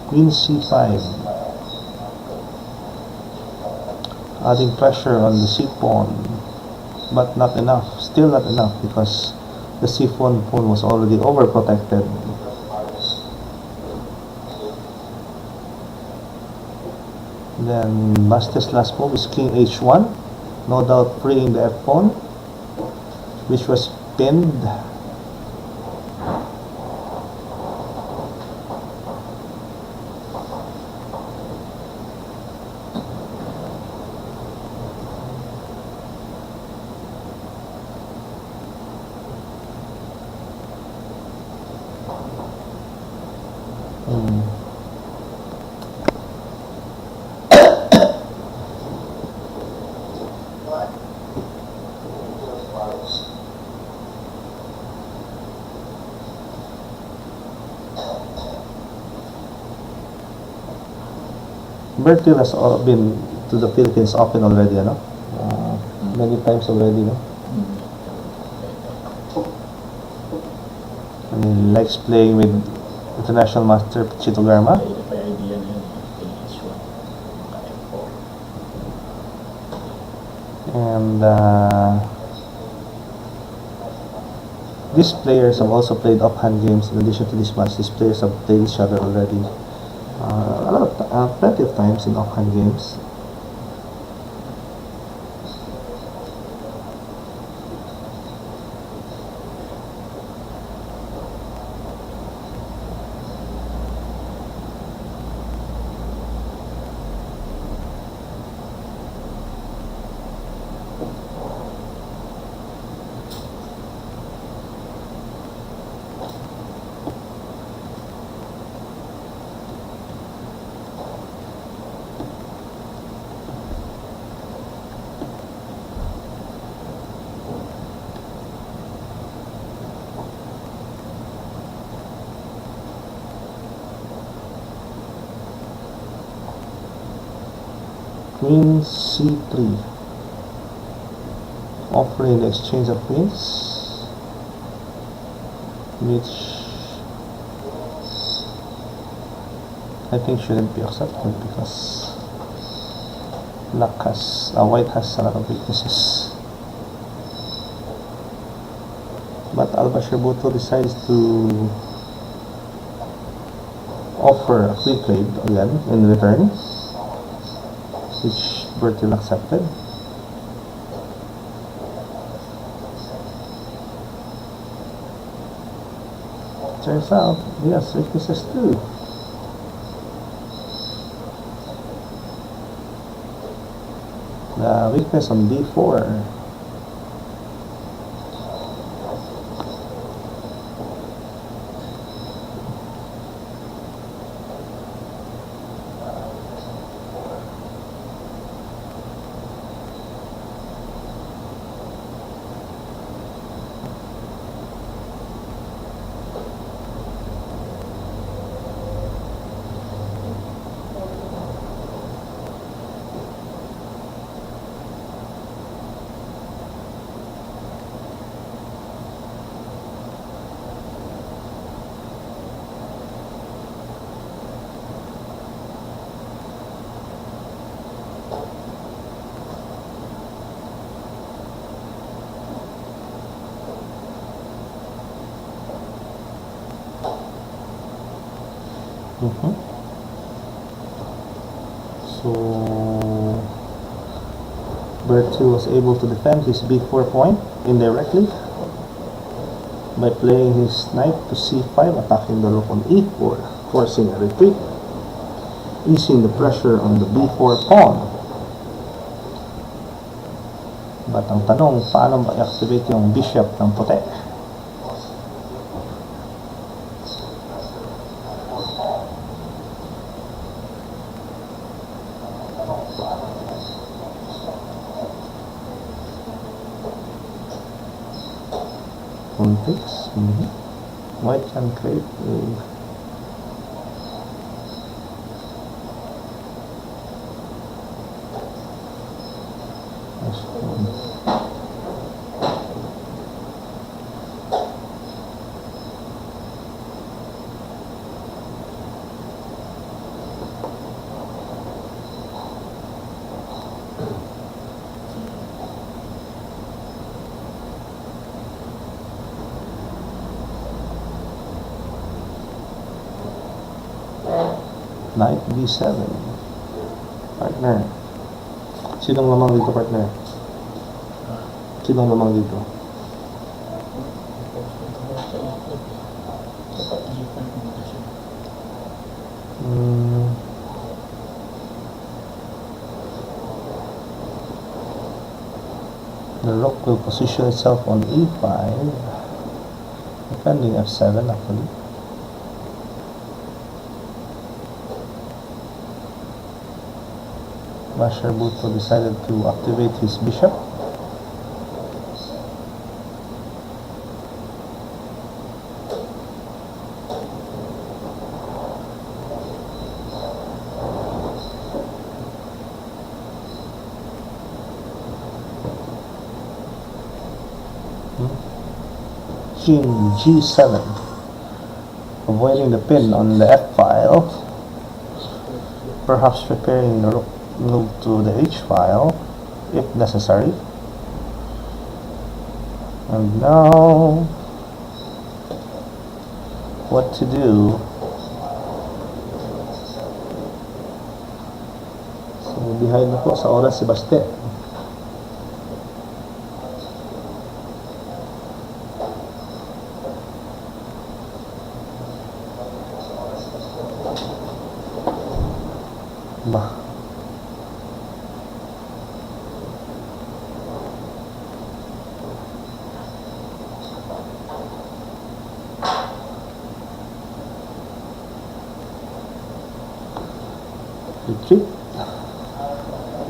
Queen C5, adding pressure on the C pawn, but not enough, still not enough, because the C pawn was already overprotected. Then Baster's last move is King H1, no doubt freeing the F pawn, which was pinned. Bertil has been to the Philippines often already, ano? Many times already, no? And he likes playing with international master Chito Garma. And these players have also played offhand games in addition to this match. These players have played each other already. Plenty of times in offhand games. Queen C3, offering the exchange of queens, which I think shouldn't be accepted because white has a lot of weaknesses. But Bahser Buto decides to offer a free trade again in return, which Bertil accepted. Turns out he has weaknesses too. The weakness on D4. Mhm. So Bertil was able to defend his b4 point indirectly by playing his knight to c5, attacking the rook on e4, forcing a retreat, easing the pressure on the b4 pawn. But ang tanong, paano ma-activate yung bishop ng puti? Politics. White can create a knight b7. Partner. Sinong lamang dito, partner? Sinong lamang dito? The rook will position itself on e5, defending f7 actually. Bahser Buto decided to activate his bishop. King g7, avoiding the pin on the f file, perhaps preparing the rook move to the h file if necessary. And now, what to do? So behind na po sa oras si Baste. Bah. Retreat.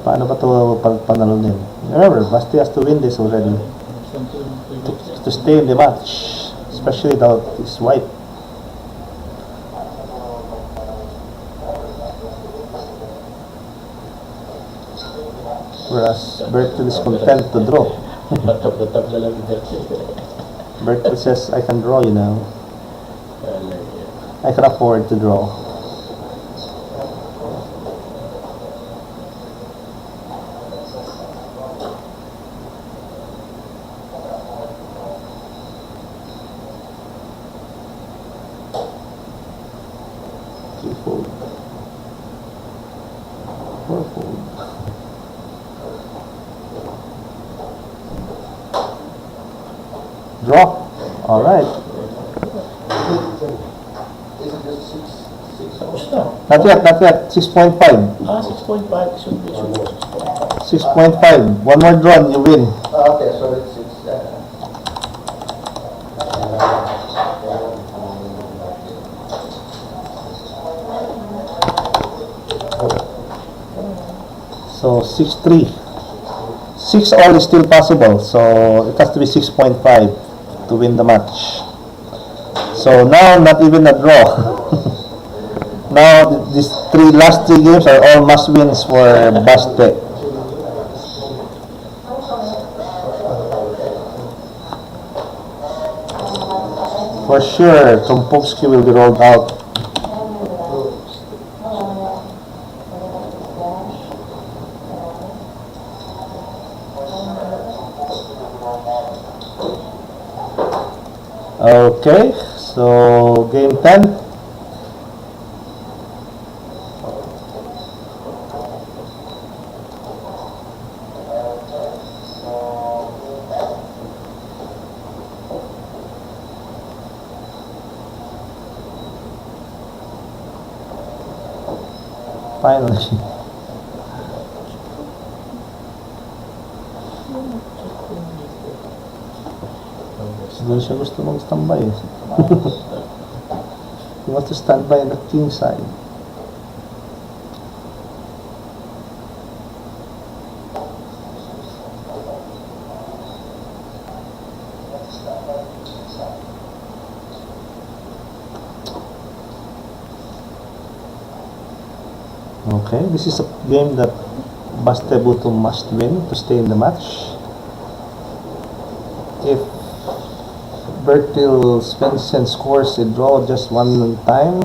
Paano ba ito pagpanalunin? Remember, Basti has to win this already to stay in the match, especially without his wife. Whereas Bertil is content to draw. Bertil says, I can draw, you know. I can afford to draw. Threefold. Fourfold. Draw. All right. Not yet, not yet. 6.5. 6.5 should be 6.5. One more draw and you win. Okay, so it's 6. So 6-3. 6 all is still possible. So it has to be 6.5 to win the match. So now not even a draw. Now these last three games are all must wins for Baste. For sure, Tumpowski will be rolled out. Okay, so game 10. Finally. Siguro siya gusto mag-standby eh. He wants to stand by on the king side. Okay, this is a game that Bahser Buto must win to stay in the match. If Bertil Svendsen scores a draw just one time,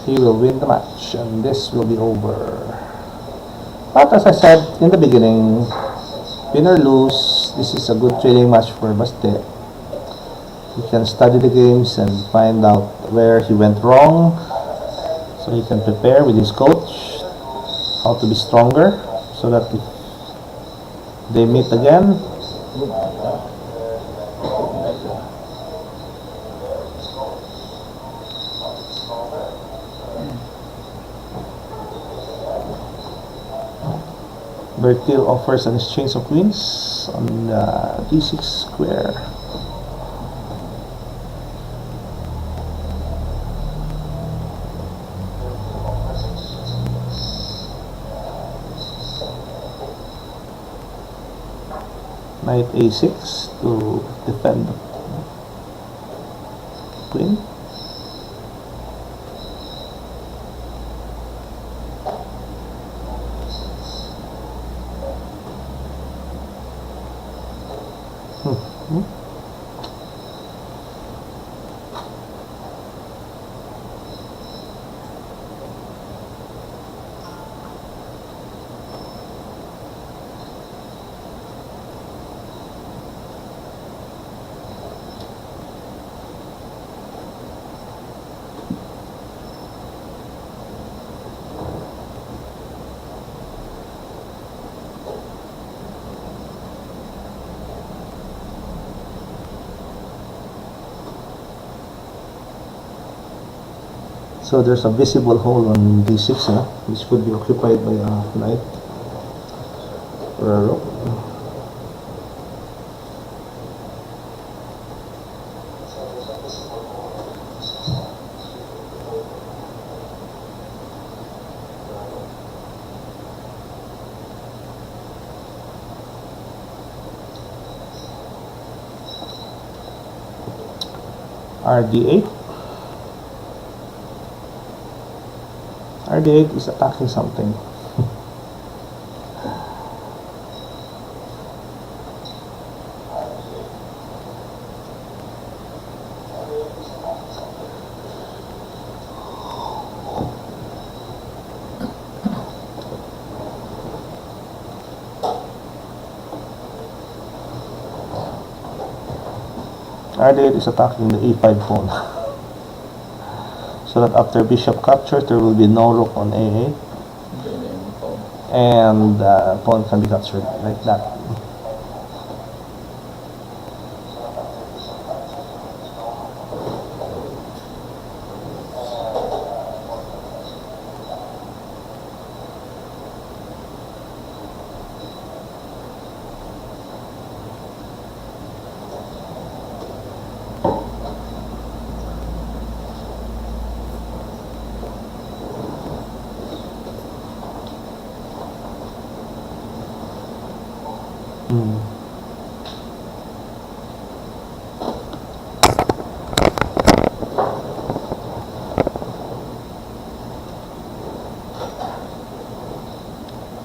he will win the match and this will be over. But as I said in the beginning, win or lose, this is a good training match for Bahser. He can study the games and find out where he went wrong, so he can prepare with his coach how to be stronger, so that if they meet again, Bertil offers an exchange of queens on the d6 square. Knight a6 to defend the queen. So there's a visible hole on d6, which could be occupied by a knight or a rook. RD8. RD8 is attacking something. RD8 is attacking the e5 pawn. So that after bishop captures, there will be no rook on a8, and pawn can be captured like that.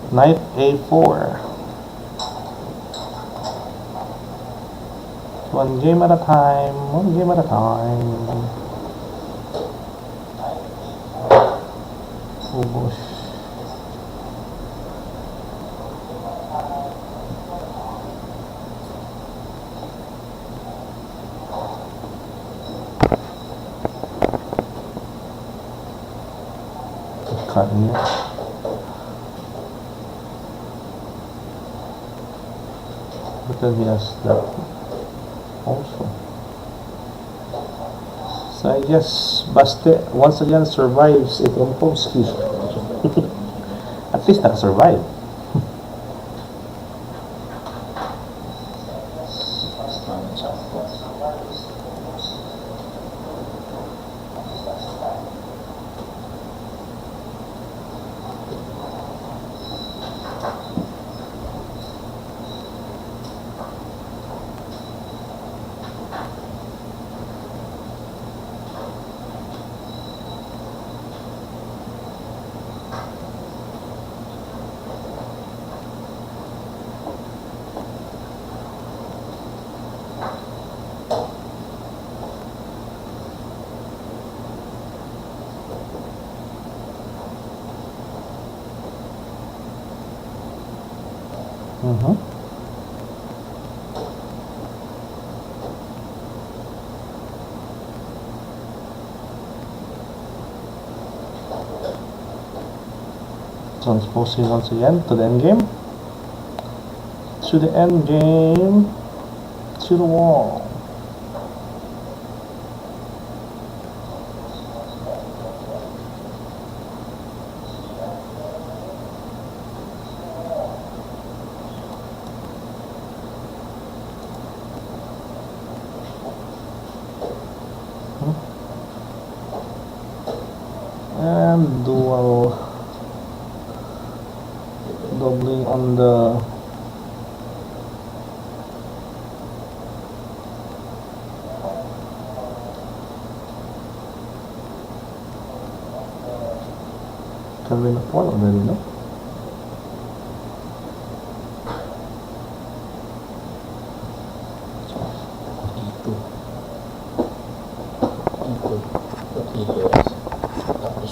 Knight a4. One game at a time, one game at a time. Oh gosh. Cut here. But then he has that also. So I guess Baste once again survives it on Pomsky. At least nakasurvive. Mm-hmm. Transposing once again to the end game. To the end game. To the wall. And dual doubling on the can win a pawn already, no? Ito. Tapos,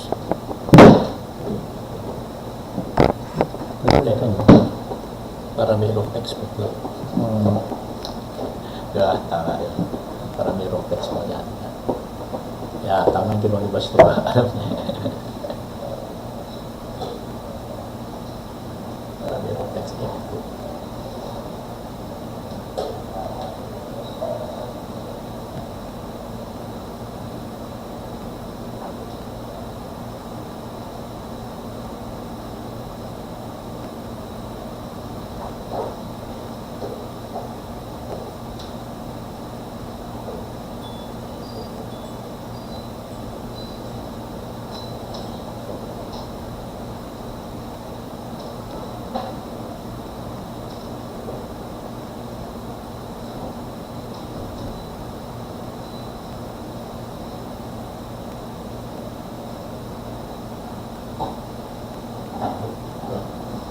para mayroong export na. Kaya, tama yun. Para mayroong export yan. Kaya, tama yung ginawa ni Basto. Para mayroong export.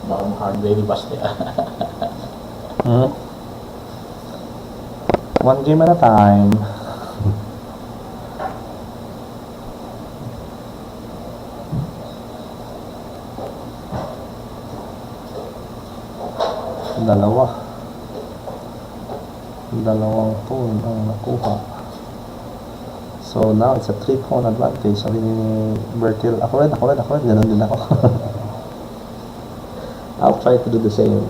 Baka hardware ni Basto. One game at a time. Dalawang pawn ang nakuha. So now it's a 3-pawn advantage. Sabi ni Bertil, ako rin, ganun din ako. I'll try to do the same.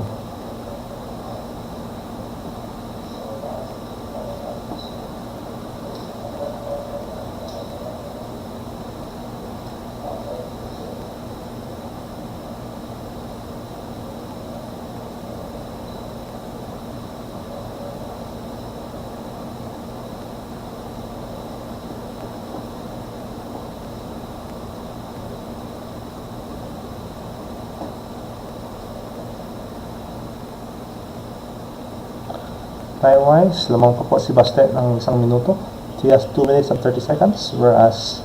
Time-wise, lamang pa po si Bastet ng 1 minuto. He has 2 minutes and 30 seconds, whereas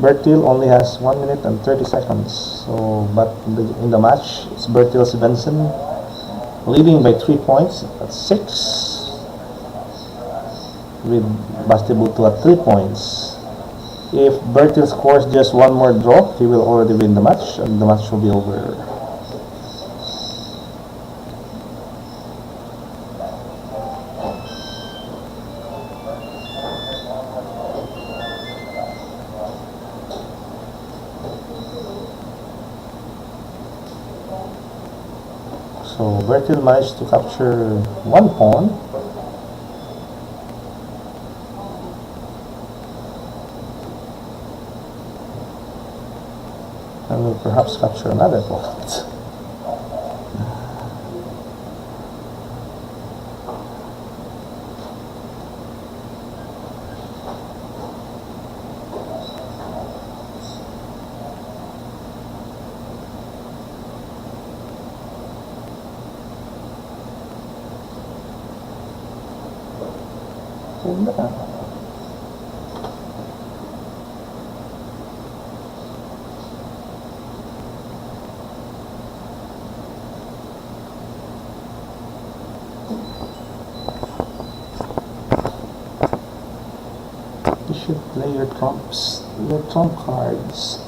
Bertil only has 1 minute and 30 seconds. So, but in the match, it's Bertil Svendsen leading by 3 points at 6, with Bahser Buto at 3 points. If Bertil scores just 1 more draw, he will already win the match, and the match will be over. So Bertil managed to capture 1 pawn. and we'll perhaps capture another point. Ganda. You should play your trump cards.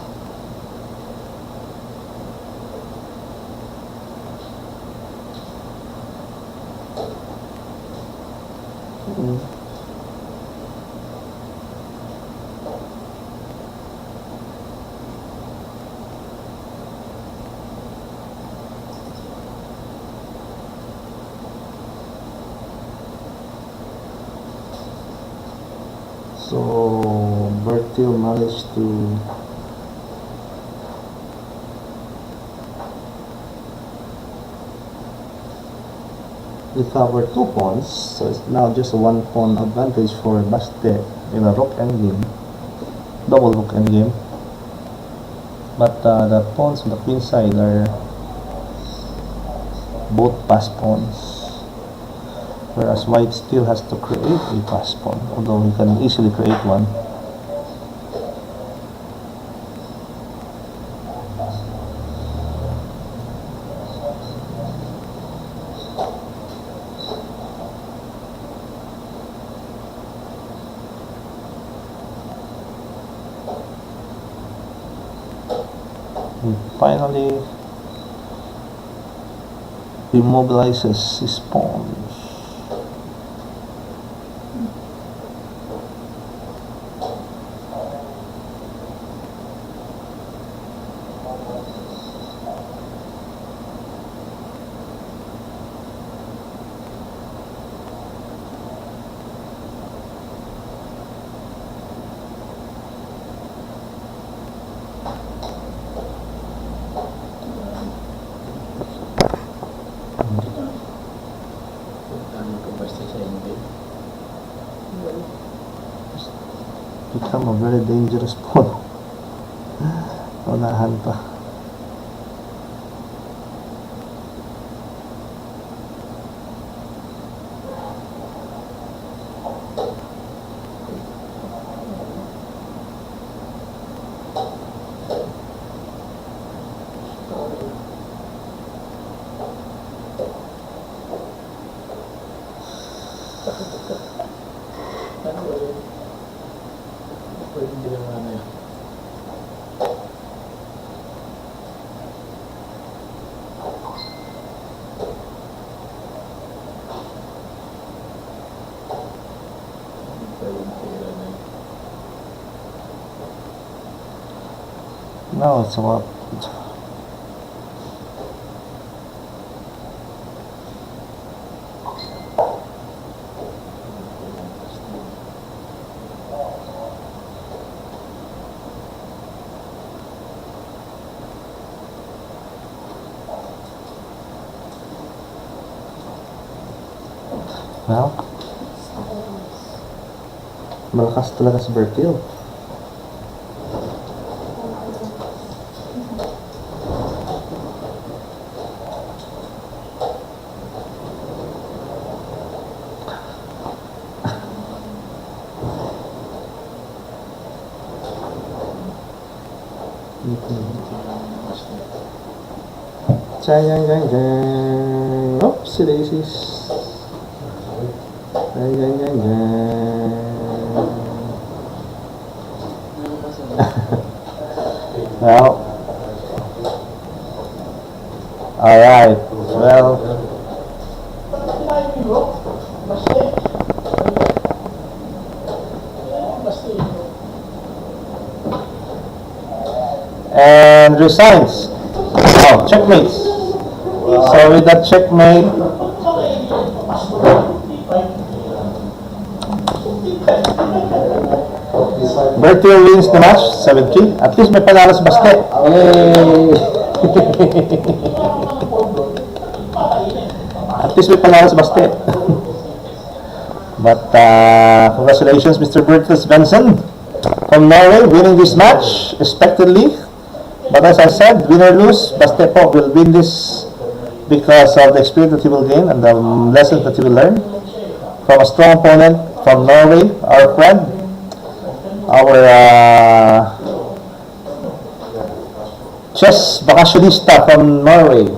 So Bertil managed to recover 2 pawns, so it's now just a 1 pawn advantage for Baste in a rook endgame, double rook endgame. But the pawns on the queen side are both pass pawns, whereas white still has to create a pass pawn, although he can easily create one. He finally immobilizes his pawns. Become a very dangerous pawn. Unahan pa. No, it's about well, malakas talaga si Bertil. Jang, jang, jang, jang. Oopsie daisies. Jang, jang, jang, jang. Well, alright, well, and resigns. Oh, checkmate. So with that checkmate, Bertil wins the match, 7-3. At least may panalo sa basket. At least may panalo sa basket. But congratulations, Mr. Bertil Svendsen from Norway, winning this match expectedly. But as I said, win or lose, Bastepo will win this because of the experience that he will gain and the lessons that he will learn from a strong opponent from Norway, our friend, our chess vacationista from Norway,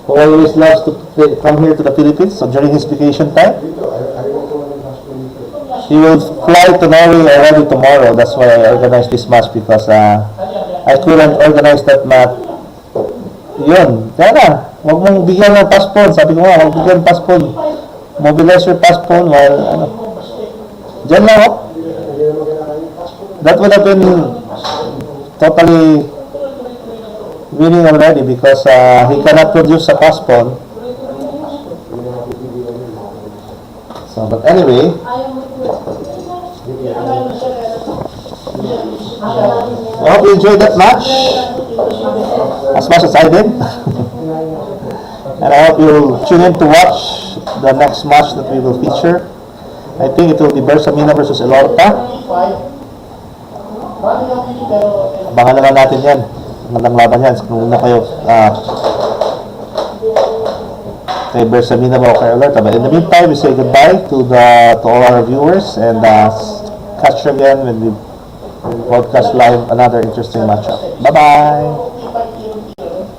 who always loves to come here to the Philippines. So during his vacation time, he will fly to Norway already tomorrow. That's why I organized this match because I couldn't organize that match. Yun, kaya na, huwag mong bigyan ng passport. Sabi ko nga, huwag bigyan ng passport. Mobilize your passport while, dyan lang, oh. That would have been totally winning already because he cannot produce a passport. So, but anyway, I hope you enjoyed that match as much as I did. And I hope you'll tune in to watch the next match that we will feature. I think it will be Bersamina versus Elorta. Abangan naman natin yan. Magandang laban yan. Kung na kayo kay Bersamina mo o kay Elorta. But in the meantime, we say goodbye to all our viewers and catch you again when we broadcast live another interesting matchup. Bye-bye!